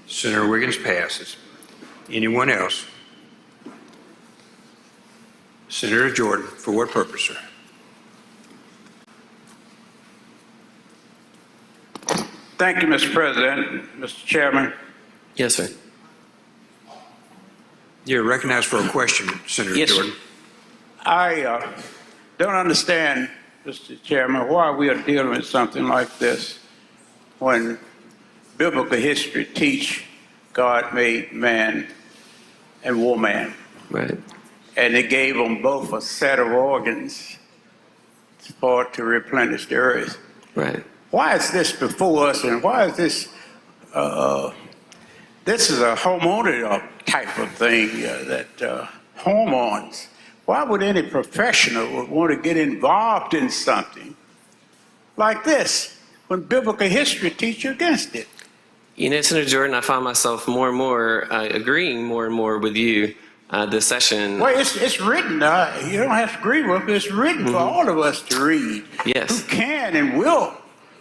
Senator Wiggins passes. Anyone else? Senator Jordan, for what purpose, sir? Thank you, Mr. President. Mr. Chairman. Yes, sir. You're recognized for a question, Senator Yes, Jordan. I don't understand, Mr. Chairman, why we are dealing with something like this when biblical history teach God made man and woman. Right. And it gave them both a set of organs to replenish the earth. Right. Why is this before us, and why is this, this is a hormonal type of thing, hormones. Why would any professional want to get involved in something like this when biblical history teaches against it? You know, Senator Jordan, I find myself more and more agreeing more and more with you this session. Well, it's written. You don't have to agree with it. It's written for all of us to read. Yes. Who can and will.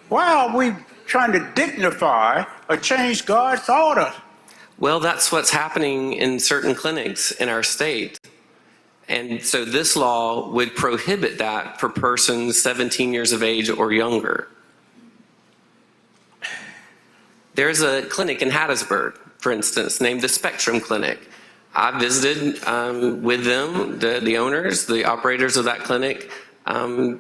Why are we trying to dignify or change God's order? Well, that's what's happening in certain clinics in our state. And so this law would prohibit that for persons 17 years of age or younger. There's a clinic in Hattiesburg, for instance, named the Spectrum Clinic. I visited with them, the owners, the operators of that clinic,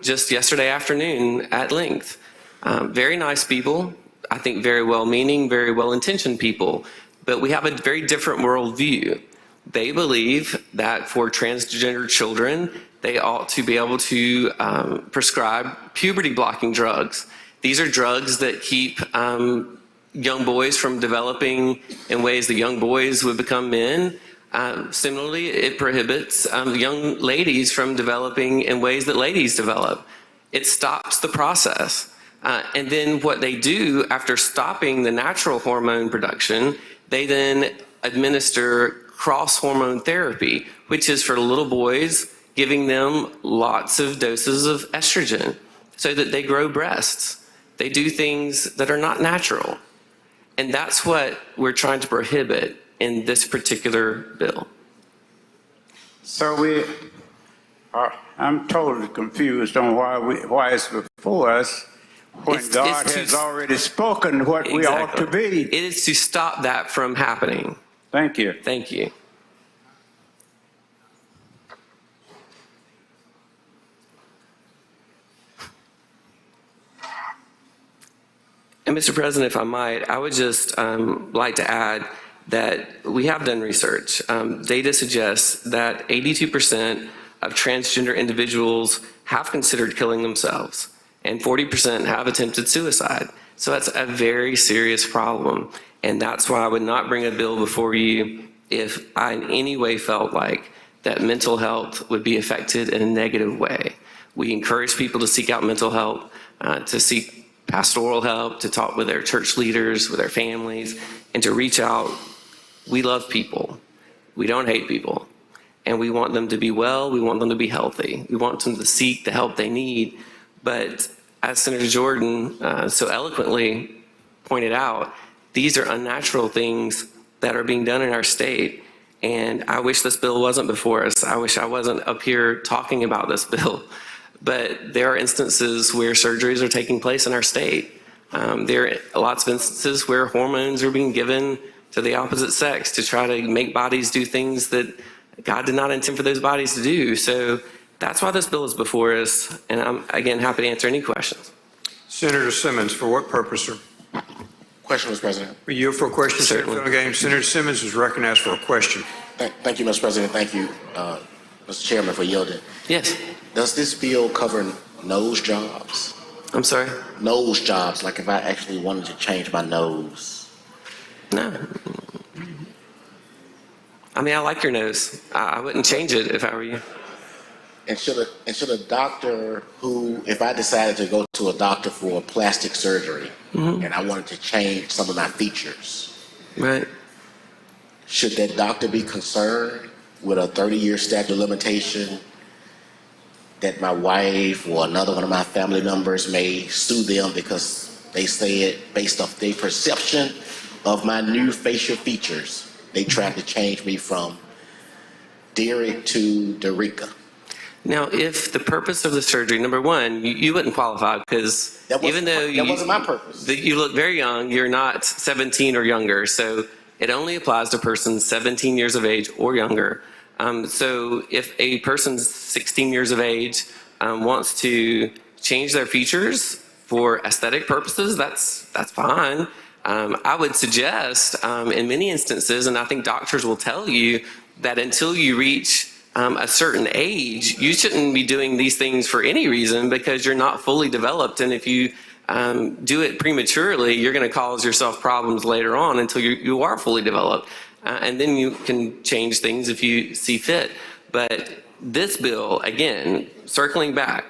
just yesterday afternoon at length. Very nice people, I think very well-meaning, very well-intentioned people, but we have a very different worldview. They believe that for transgender children, they ought to be able to prescribe puberty-blocking drugs. These are drugs that keep young boys from developing in ways that young boys would become men. Similarly, it prohibits young ladies from developing in ways that ladies develop. It stops the process. And then what they do after stopping the natural hormone production, they then administer cross-hormone therapy, which is for little boys, giving them lots of doses of estrogen so that they grow breasts. They do things that are not natural. And that's what we're trying to prohibit in this particular bill. So I'm totally confused on why it's before us when God has already spoken what we ought to be. It is to stop that from happening. Thank you. Thank you. And Mr. President, if I might, I would just like to add that we have done research. Data suggests that 82% of transgender individuals have considered killing themselves, and 40% have attempted suicide. So that's a very serious problem. And that's why I would not bring a bill before you if I in any way felt like that mental health would be affected in a negative way. We encourage people to seek out mental help, to seek pastoral help, to talk with their church leaders, with their families, and to reach out. We love people. We don't hate people. And we want them to be well. We want them to be healthy. We want them to seek the help they need. But as Senator Jordan so eloquently pointed out, these are unnatural things that are being done in our state. And I wish this bill wasn't before us. I wish I wasn't up here talking about this bill. But there are instances where surgeries are taking place in our state. There are lots of instances where hormones are being given to the opposite sex to try to make bodies do things that God did not intend for those bodies to do. So that's why this bill is before us, and I'm, again, happy to answer any questions. Senator Simmons, for what purpose, sir? Question, Mr. President. Are you for a question, Senator Game? Senator Simmons is recognized for a question. Thank you, Mr. President. Thank you, Mr. Chairman, for yielding. Yes. Does this bill cover nose jobs? I'm sorry? Nose jobs, like if I actually wanted to change my nose. No. I mean, I like your nose. I wouldn't change it if I were you. And should a doctor who, if I decided to go to a doctor for plastic surgery and I wanted to change some of my features, right? Should that doctor be concerned with a 30-year statute of limitation that my wife or another one of my family members may sue them because They said based off their perception of my new facial features, they tried to change me from Derek to Derica. Now, if the purpose of the surgery, number one, you wouldn't qualify because even though that wasn't my purpose. You look very young, you're not 17 or younger. So it only applies to persons 17 years of age or younger. So if a person's 16 years of age wants to change their features for aesthetic purposes, that's fine. I would suggest in many instances, and I think doctors will tell you, that until you reach a certain age, you shouldn't be doing these things for any reason because you're not fully developed. And if you do it prematurely, you're going to cause yourself problems later on until you are fully developed. And then you can change things if you see fit. But this bill, again, circling back,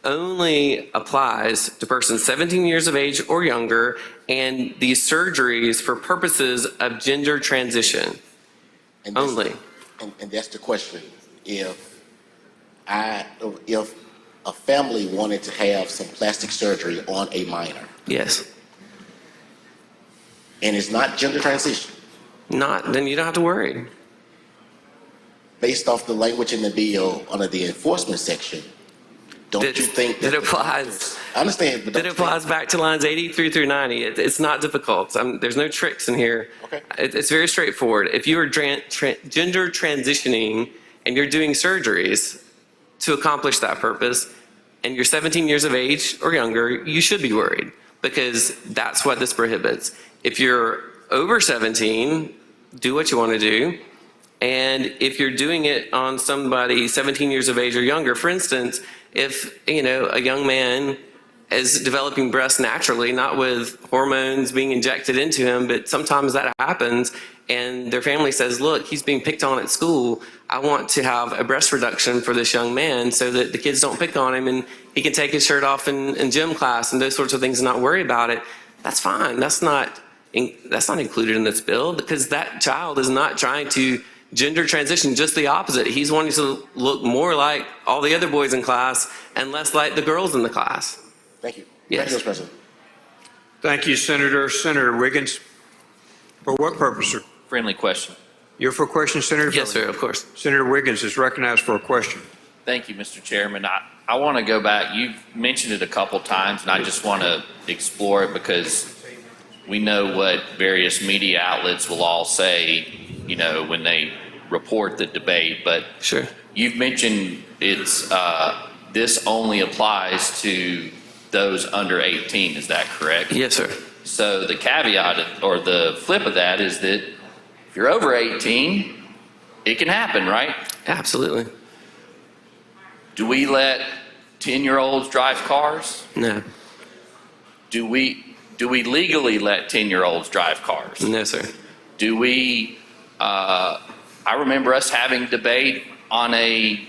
only applies to persons 17 years of age or younger and these surgeries for purposes of gender transition only. And that's the question. If a family wanted to have some plastic surgery on a minor. Yes. And it's not gender transition. Then you don't have to worry. Based off the language in the bill under the enforcement section, don't you think that applies? I understand, but that applies back to lines 83 through 90. It's not difficult. There's no tricks in here. Okay. It's very straightforward. If you are gender transitioning and you're doing surgeries to accomplish that purpose, and you're 17 years of age or younger, you should be worried because that's what this prohibits. If you're over 17, do what you want to do. And if you're doing it on somebody 17 years of age or younger, for instance, if a young man is developing breasts naturally, not with hormones being injected into him, but sometimes that happens, and their family says, look, he's being picked on at school. I want to have a breast reduction for this young man so that the kids don't pick on him and he can take his shirt off in gym class and those sorts of things and not worry about it. That's fine. That's not included in this bill because that child is not trying to gender transition, just the opposite. He's wanting to look more like all the other boys in class and less like the girls in the class. Thank you. Yes. Thank you, Mr. President. Thank you, Senator. Senator Wiggins. For what purpose, sir? Friendly question. You're for a question, Senator? Yes, sir, of course. Senator Wiggins is recognized for a question. Thank you, Mr. Chairman. I want to go back. You've mentioned it a couple times, and I just want to explore it because we know what various media outlets will all say, when they report the debate. But sure, you've mentioned it's this only applies to those under 18. Is that correct? Yes, sir. So the caveat or the flip of that is that if you're over 18, it can happen, right? Absolutely. Do we let 10-year-olds drive cars? No. Do we legally let 10-year-olds drive cars? No, sir. Do we, I remember us having debate on a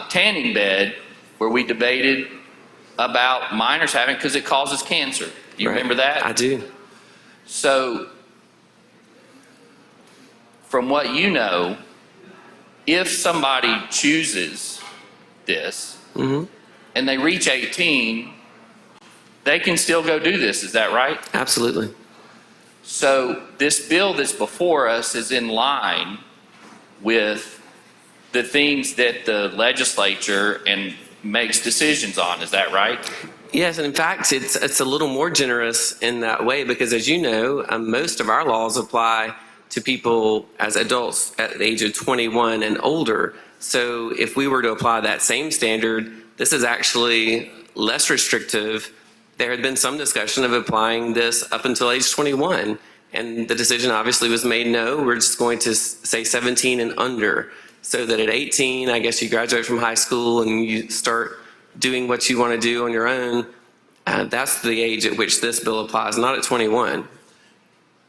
tanning bed where we debated about minors having, because it causes cancer. Do you remember that? I do. So, from what you know, if somebody chooses this and they reach 18, they can still go do this. Is that right? Absolutely. So this bill that's before us is in line with the things that the legislature makes decisions on. Is that right? Yes, and in fact, it's a little more generous in that way because, as you know, most of our laws apply to people as adults at the age of 21 and older. So if we were to apply that same standard, this is actually less restrictive. There had been some discussion of applying this up until age 21, and the decision obviously was made no, we're just going to say 17 and under, so that at 18, I guess you graduate from high school and you start doing what you want to do on your own. That's the age at which this bill applies, not at 21.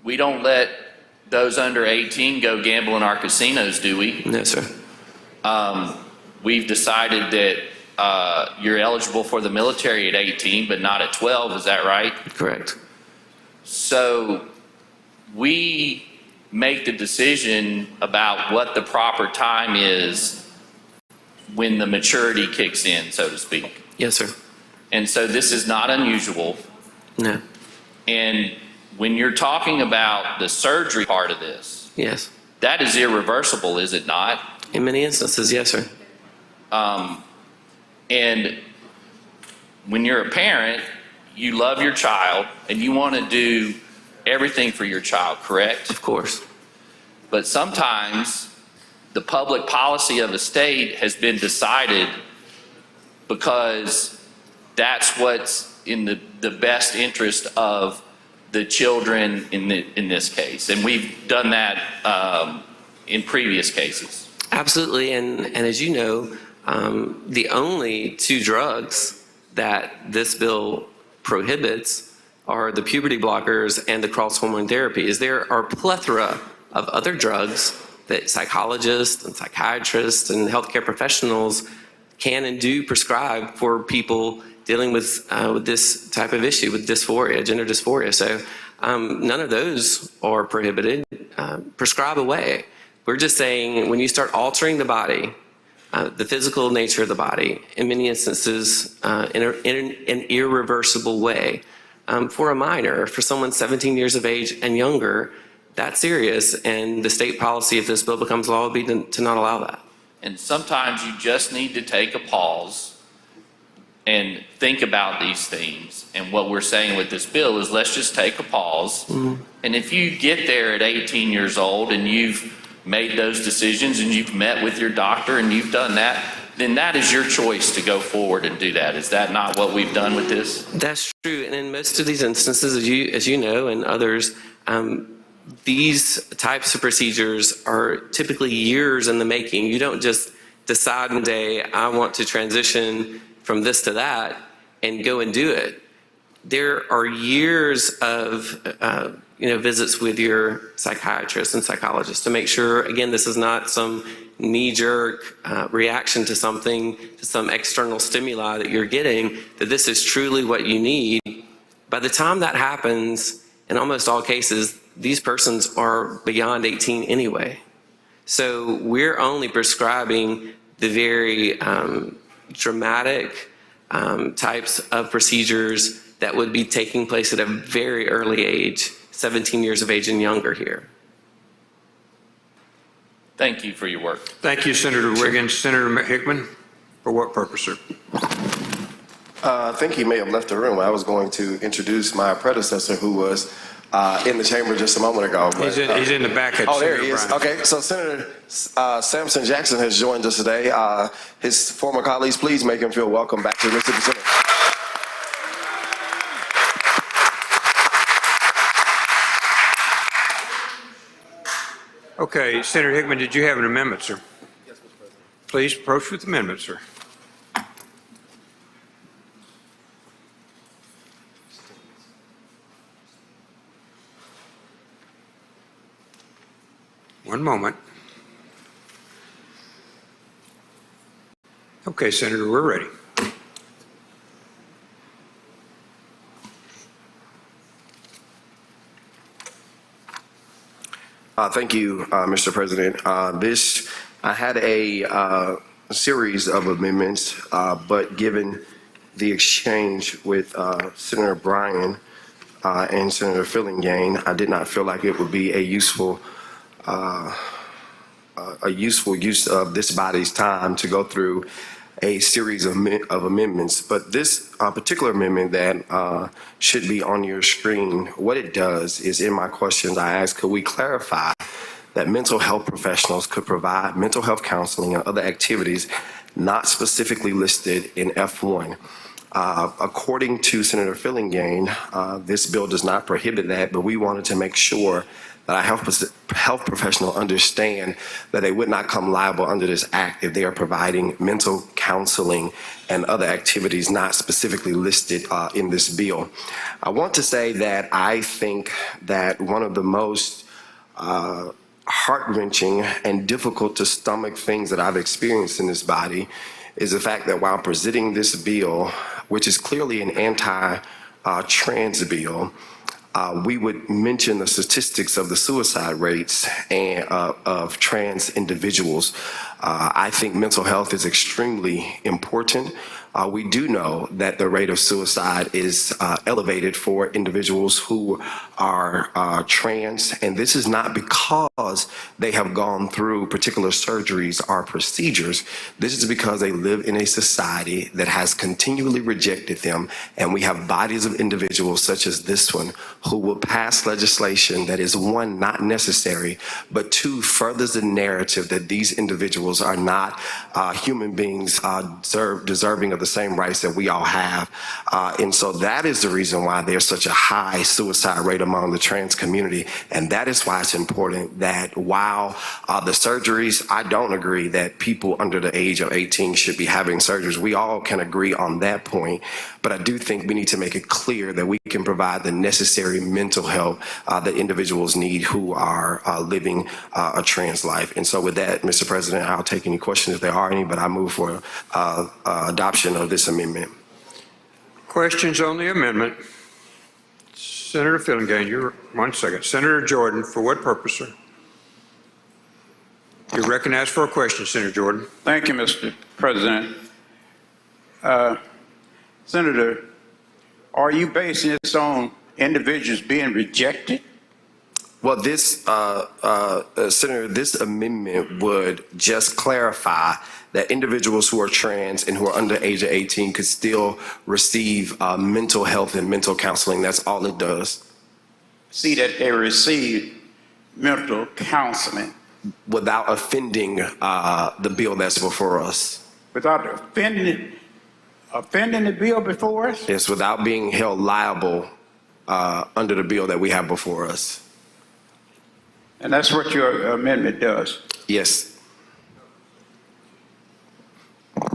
We don't let those under 18 go gamble in our casinos, do we? No, sir. We've decided that you're eligible for the military at 18, but not at 12. Is that right? Correct. So we make the decision about what the proper time is when the maturity kicks in, so to speak. Yes, sir. And so this is not unusual No. And when you're talking about the surgery part of this, Yes. that is irreversible, is it not? In many instances, yes, sir. And when you're a parent, you love your child and you want to do everything for your child, correct? Of course. But sometimes the public policy of a state has been decided because that's what's in the best interest of the children in this case. And we've done that in previous cases. Absolutely. And as you know, the only two drugs that this bill prohibits are the puberty blockers and the cross hormone therapies. There are a plethora of other drugs that psychologists and psychiatrists and healthcare professionals can and do prescribe for people dealing with this type of issue, with dysphoria, gender dysphoria. So none of those are prohibited. Prescribe away. We're just saying when you start altering the body, the physical nature of the body, in many instances in an irreversible way, for a minor, for someone 17 years of age and younger, that's serious. And the state policy, if this bill becomes law, would be to not allow that. And sometimes you just need to take a pause and think about these things. And what we're saying with this bill is let's just take a pause. Mm-hmm. And if you get there at 18 years old and you've made those decisions and you've met with your doctor and you've done that, then that is your choice to go forward and do that. Is that not what we've done with this? That's true. And in most of these instances, as you know, and others, these types of procedures are typically years in the making. You don't just decide one day, I want to transition from this to that and go and do it. There are years of visits with your psychiatrist and psychologist to make sure, again, this is not some knee-jerk reaction to something, to some external stimuli that you're getting, that this is truly what you need. By the time that happens, in almost all cases, these persons are beyond 18 anyway. So we're only prescribing the very dramatic types of procedures that would be taking place at a very early age, 17 years of age and younger here. Thank you for your work. Thank you, Senator Wiggins. Senator Hickman, for what purpose, sir? I think he may have left the room. I was going to introduce my predecessor who was in the chamber just a moment ago. But, he's in the back. Oh, there he is. Bryan. Okay, so Senator Samson Jackson has joined us today. His former colleagues, please make him feel welcome back to the Mississippi Senate. Okay, Senator Hickman, did you have an amendment, sir? Yes, Mr. President. Please approach with the amendment, sir. One moment. Okay, Senator, we're ready. Thank you, Mr. President. I had a series of amendments, but given the exchange with Senator Bryan and Senator Fillingham, I did not feel like it would be a useful use of this body's time to go through a series of amendments. But this particular amendment that should be on your screen, what it does is, in my questions I asked, could we clarify that mental health professionals could provide mental health counseling and other activities not specifically listed in F1. According to Senator Fillingham, this bill does not prohibit that, but we wanted to make sure that our health professional understand that they would not come liable under this act if they are providing mental counseling and other activities not specifically listed in this bill. I want to say that I think that one of the most heart-wrenching and difficult to stomach things that I've experienced in this body is the fact that while presenting this bill, which is clearly an anti-trans bill, we would mention the statistics of the suicide rates and of trans individuals I think mental health is extremely important. We do know that the rate of suicide is elevated for individuals who are trans, and this is not because they have gone through particular surgeries or procedures. This is because they live in a society that has continually rejected them, and we have bodies of individuals such as this one who will pass legislation that is, one, not necessary, but two, furthers the narrative that these individuals are not human beings deserving of the same rights that we all have. And so that is the reason why there's such a high suicide rate among the trans community. And that is why it's important that while the surgeries, I don't agree that people under the age of 18 should be having surgeries. We all can agree on that point. But I do think we need to make it clear that we can provide the necessary mental help that individuals need who are living a trans life. And so with that, Mr. President, I'll take any questions if there are any, but I move for adoption of this amendment. Questions on the amendment? Senator Fillingane, you're 1 second. Senator Jordan, for what purpose, sir? You're recognized for a question, Senator Jordan. Thank you, Mr. President. Senator, are you basing this on individuals being rejected? Well, this, Senator, this amendment would just clarify that individuals who are trans and who are under the age of 18 could still receive mental health and mental counseling. That's all it does. See that they receive mental counseling. Without offending the bill that's before us. Without offending the bill before us? Yes, without being held liable under the bill that we have before us. And that's what your amendment does? Yes.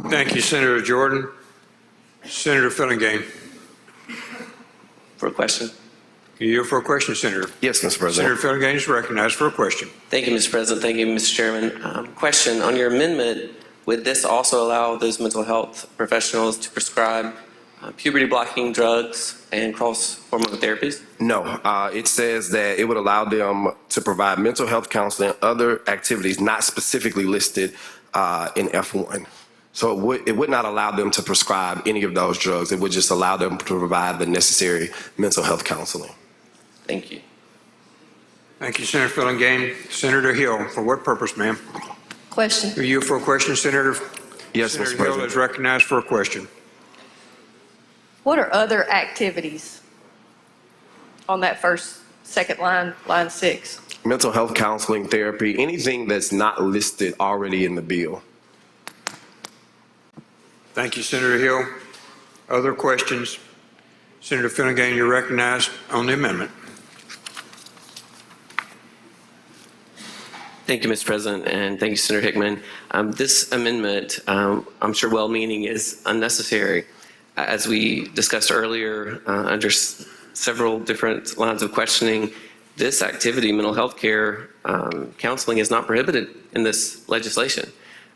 Thank you, Senator Jordan. Senator Fillingane. For a question. You here for a question, Senator? Yes, Mr. President. Senator Fillingane is recognized for a question. Thank you, Mr. President. Thank you, Mr. Chairman. Question on your amendment, would this also allow those mental health professionals to prescribe puberty blocking drugs and cross-hormonal therapies? No, it says that it would allow them to provide mental health counseling, other activities not specifically listed in F1. So it would not allow them to prescribe any of those drugs. It would just allow them to provide the necessary mental health counseling. Thank you. Thank you, Senator Fillingane. Senator Hill, for what purpose, ma'am? Question. Are you for a question, Senator? Yes, Senator Mr. Hill President. is recognized for a question. What are other activities on that second line, line 6? Mental health counseling, therapy, anything that's not listed already in the bill. Thank you, Senator Hill. Other questions? Senator Fillingane, you're recognized on the amendment. Thank you, Mr. President, and thank you, Senator Hickman. This amendment, I'm sure well-meaning, is unnecessary. As we discussed earlier, under several different lines of questioning, this activity, mental health care counseling, is not prohibited in this legislation.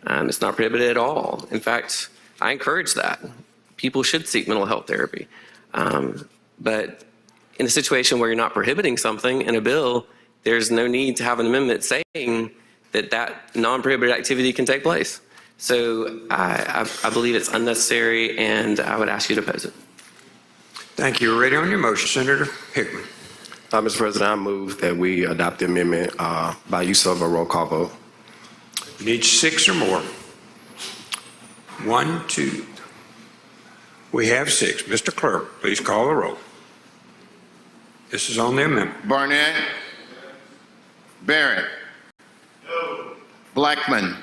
It's not prohibited at all. In fact, I encourage that. People should seek mental health therapy. But in a situation where you're not prohibiting something in a bill, there's no need to have an amendment saying that that non-prohibited activity can take place. So I believe it's unnecessary, and I would ask you to oppose it. Thank you. Ready on your motion, Senator Hickman. Mr. President, I move that we adopt the amendment by use of a roll call vote. Need 6 or more. 1, 2. We have 6. Mr. Clerk, please call the roll. This is on the amendment. Barnett. Barrett. No. Blackman.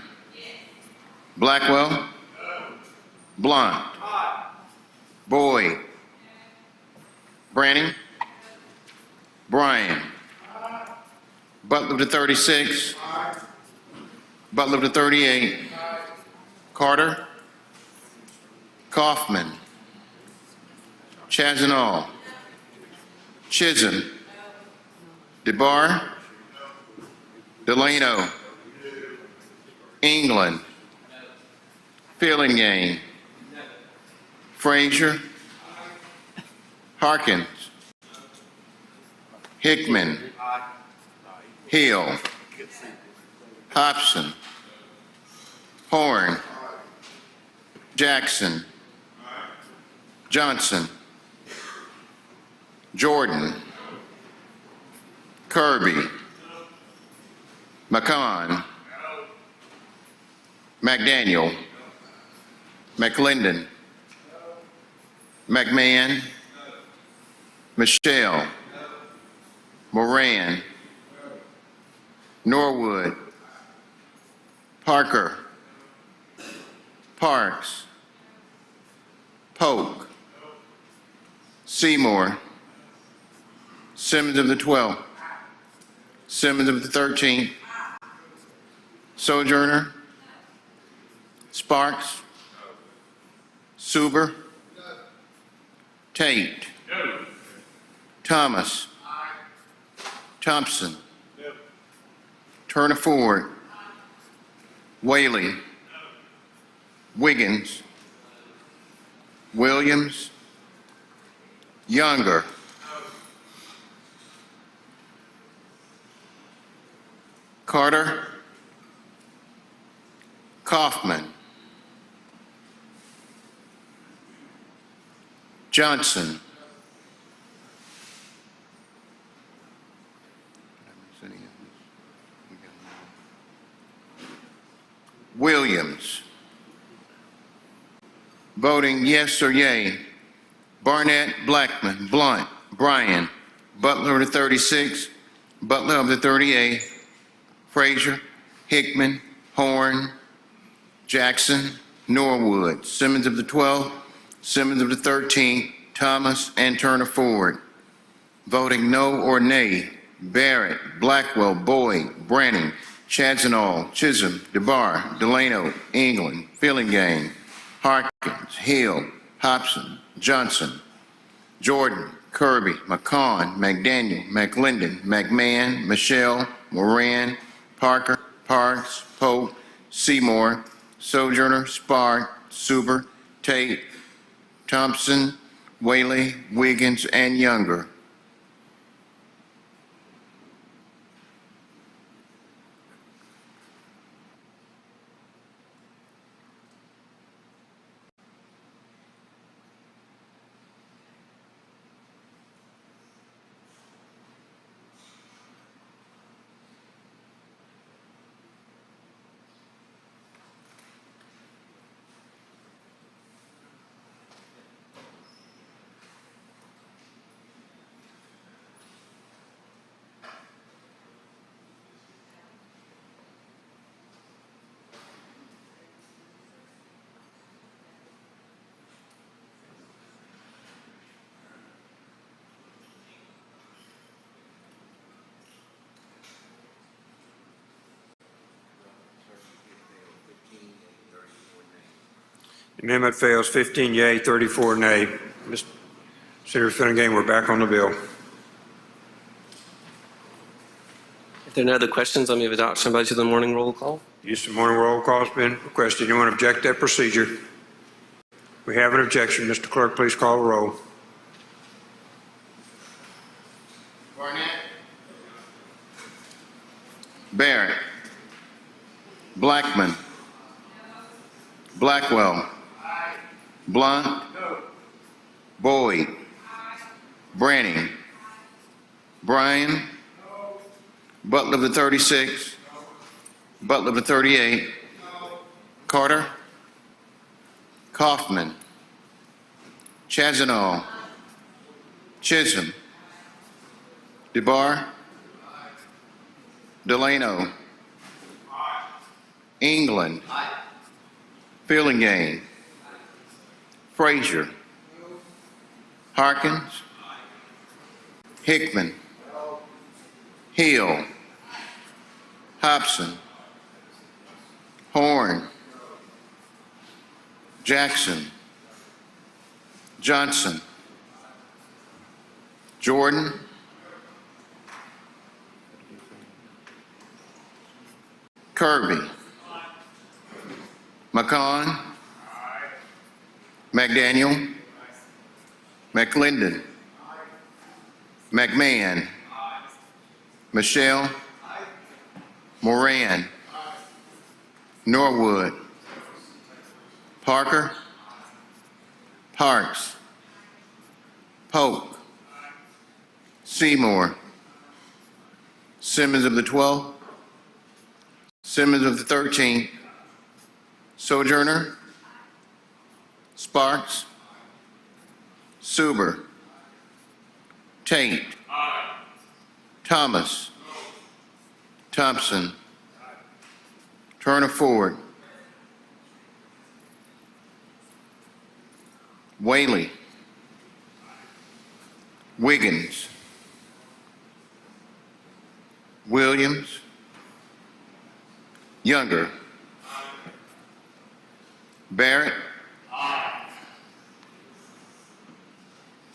Blackwell. No. Blunt. Aye. Boyd. Branning. Bryan. Aye. Butler to 36. Aye. Butler to 38. Aye. Carter. Kaufman. Chazanall. Chisholm. DeBar. Delano. England. Fillingane. Frazier. Harkins. Hickman. Hill. Hobson. Horn. Jackson. Johnson. Jordan. Kirby. McCon. McDaniel. McClendon. McMahon. Michelle. Moran. Norwood. Parker. Parks. Polk. Seymour. Simmons of the 12th. Simmons of the 13th. Sojourner. Sparks. Suber. Tate. Thomas. Thompson. Turner Ford. Whaley. Wiggins. Williams. Younger. Carter. Kaufman. Johnson. Williams. Voting yes or yay. Barnett, Blackman, Blunt, Bryan, Butler of the 36, Butler of the 38, Frazier, Hickman, Horn, Jackson, Norwood, Simmons of the 12th, Simmons of the 13th, Thomas, and Turner Ford. Voting no or nay. Barrett, Blackwell, Boyd, Branning, Chadzenall, Chisholm, DeBar, Delano, England, Fillingham, Harkins, Hill, Hobson, Johnson, Jordan, Kirby, McCon, McDaniel, McClendon, McMahon, Michelle, Moran, Parker, Parks, Pope, Seymour, Sojourner, Spark, Suber, Tate, Thompson, Whaley, Wiggins, and Younger. Amendment fails, 15 yea, 34 nay. Mr. Senator Finnegan, we're back on the bill. If there are no other questions, I'll move adoption by to the morning roll call. Use of morning roll call has been requested. Anyone object to that procedure? We have an objection. Mr. Clerk, please call the roll. Barnett. Barrett. Blackman. Blackwell. Blunt. Boyd. Branning. Bryan. Butler of the 36. Butler of the 38. Carter. Kaufman. Chazanall. Chisholm. DeBar. Delano. England. Fillingham. Frazier. Harkins. Hickman. Hill. Hobson. Horn. Jackson. Johnson. Jordan. Kirby. McCon. McDaniel. McClendon. McMahon. Michelle. Moran. Norwood. Parker, Parks, Polk, Seymour, Simmons of the 12th, Simmons of the 13th, Sojourner, Sparks, Suber, Tate, Thomas, Thompson, Turner Ford, Whaley, Wiggins, Williams, Younger, Barrett,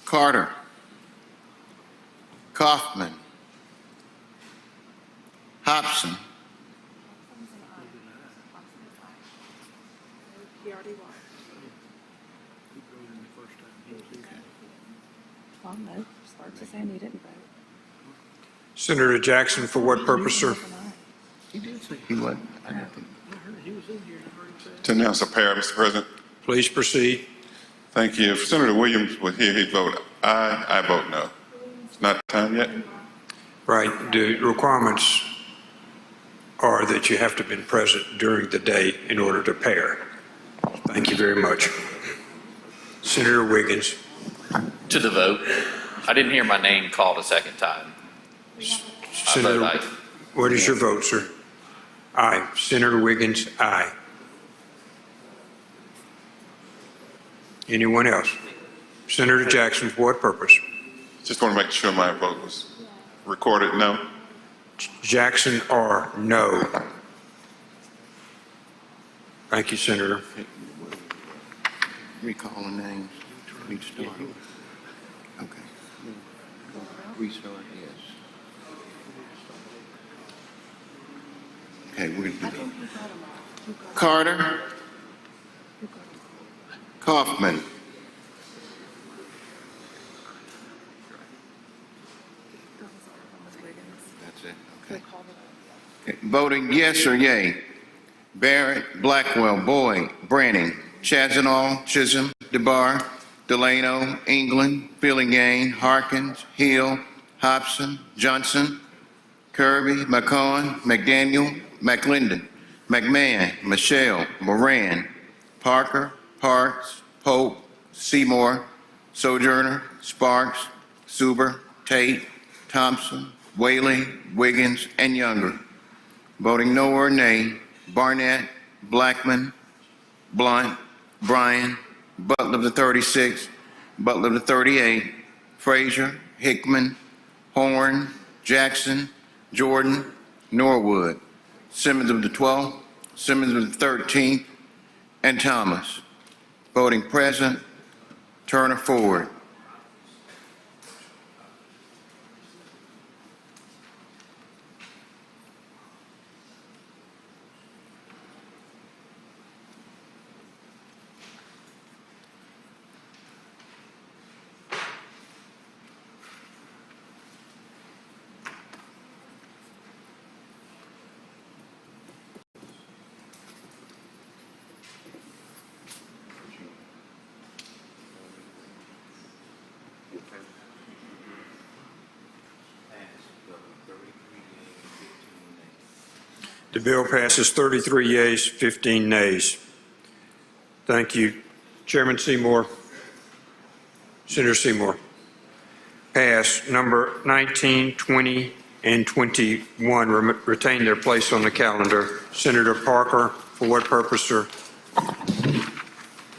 Carter, Kaufman, Hobson, Senator Jackson, for what purpose, sir? He wasn't. I don't think. To announce a pair, Mr. President. Please proceed. Thank you. If Senator Williams was here, he'd vote aye. I vote no. It's not time yet. Right. The requirements are that you have to have been present during the day in order to pair. Thank you very much. Senator Wiggins. To the vote. I didn't hear my name called a second time. Senator, I vote aye. what is your vote, sir? Aye. Senator Wiggins, aye. Anyone else? Senator Jackson, for what purpose? Just want to make sure my vote was recorded no. Jackson or no? Thank you, Senator. Recall the names. Need to start. Okay. Restart, yes. Okay, we're going to do that. Carter, Kaufman, that's it, okay. Okay. Voting yes or yay. Barrett, Blackwell, Boyd, Branning, Chazanall, Chisholm, DeBar, Delano, England, Billingham, Harkins, Hill, Hobson, Johnson, Kirby, McCohen, McDaniel, McClendon, McMahon, Michelle, Moran, Parker, Parks, Pope, Seymour, Sojourner, Sparks, Suber, Tate, Thompson, Whaley, Wiggins, and Younger. Voting no or nay, Barnett, Blackman, Blunt, Bryan, Butler of the 36, Butler of the 38, Frazier, Hickman, Horn, Jackson, Jordan, Norwood, Simmons of the 12th, Simmons of the 13th, and Thomas. Voting present, Turner Ford. The bill passes 33 yeas, 15 nays. Thank you. Chairman Seymour. Senator Seymour. Pass. Number 19, 20, and 21 retain their place on the calendar. Senator Parker, for what purpose, sir?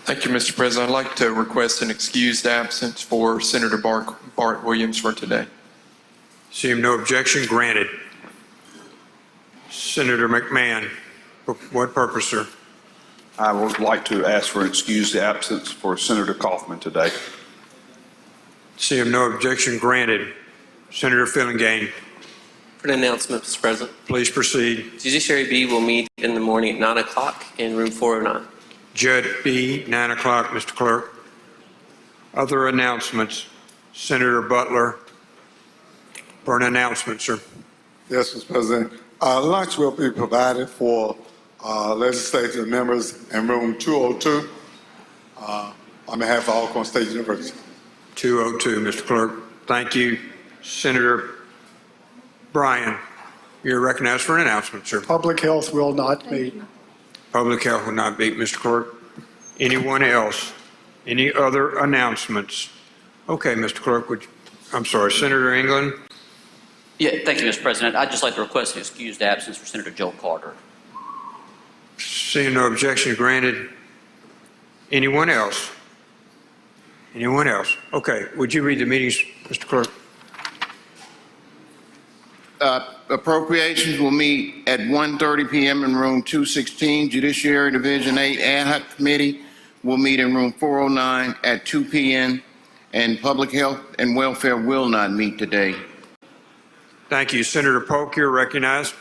Thank you, Mr. President. I'd like to request an excused absence for Senator Bart Williams for today. Seeing no objection, granted. Senator McMahon, for what purpose, sir? I would like to ask for an excused absence for Senator Kaufman today. Seeing no objection, granted. Senator Fillingham. For an announcement, Mr. President. Please proceed. Judiciary B will meet in the morning at 9 o'clock in room 409. Judge B, 9 o'clock, Mr. Clerk. Other announcements. Senator Butler, for an announcement, sir. Yes, Mr. President. Lunch will be provided for legislative members in room 202. on behalf of Alcorn State University. 202, Mr. Clerk. Thank you. Senator Bryan, you're recognized for an announcement, sir. Public health will not meet. Public health will not meet, Mr. Clerk. Anyone else? Any other announcements? Okay, Mr. Clerk, I'm sorry, Senator England? Yeah, thank you, Mr. President. I'd just like to request an excused absence for Senator Joe Carter. Seeing no objection granted. Anyone else? Anyone else? Okay, would you read the meetings, Mr. Clerk? Appropriations will meet at 1:30 p.m. in room 216. Judiciary Division 8 Ad Hoc Committee will meet in room 409 at 2 p.m. And Public Health and Welfare will not meet today. Thank you. Senator Polk, you're recognized.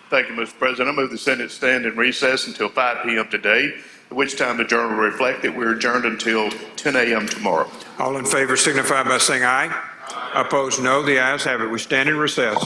Thank you, Mr. President. I move the Senate stand in recess until 5 p.m. today, at which time the Journal will reflect that we're adjourned until 10 a.m. tomorrow. All in favor signify by saying aye. Opposed, no. The ayes have it. We stand in recess.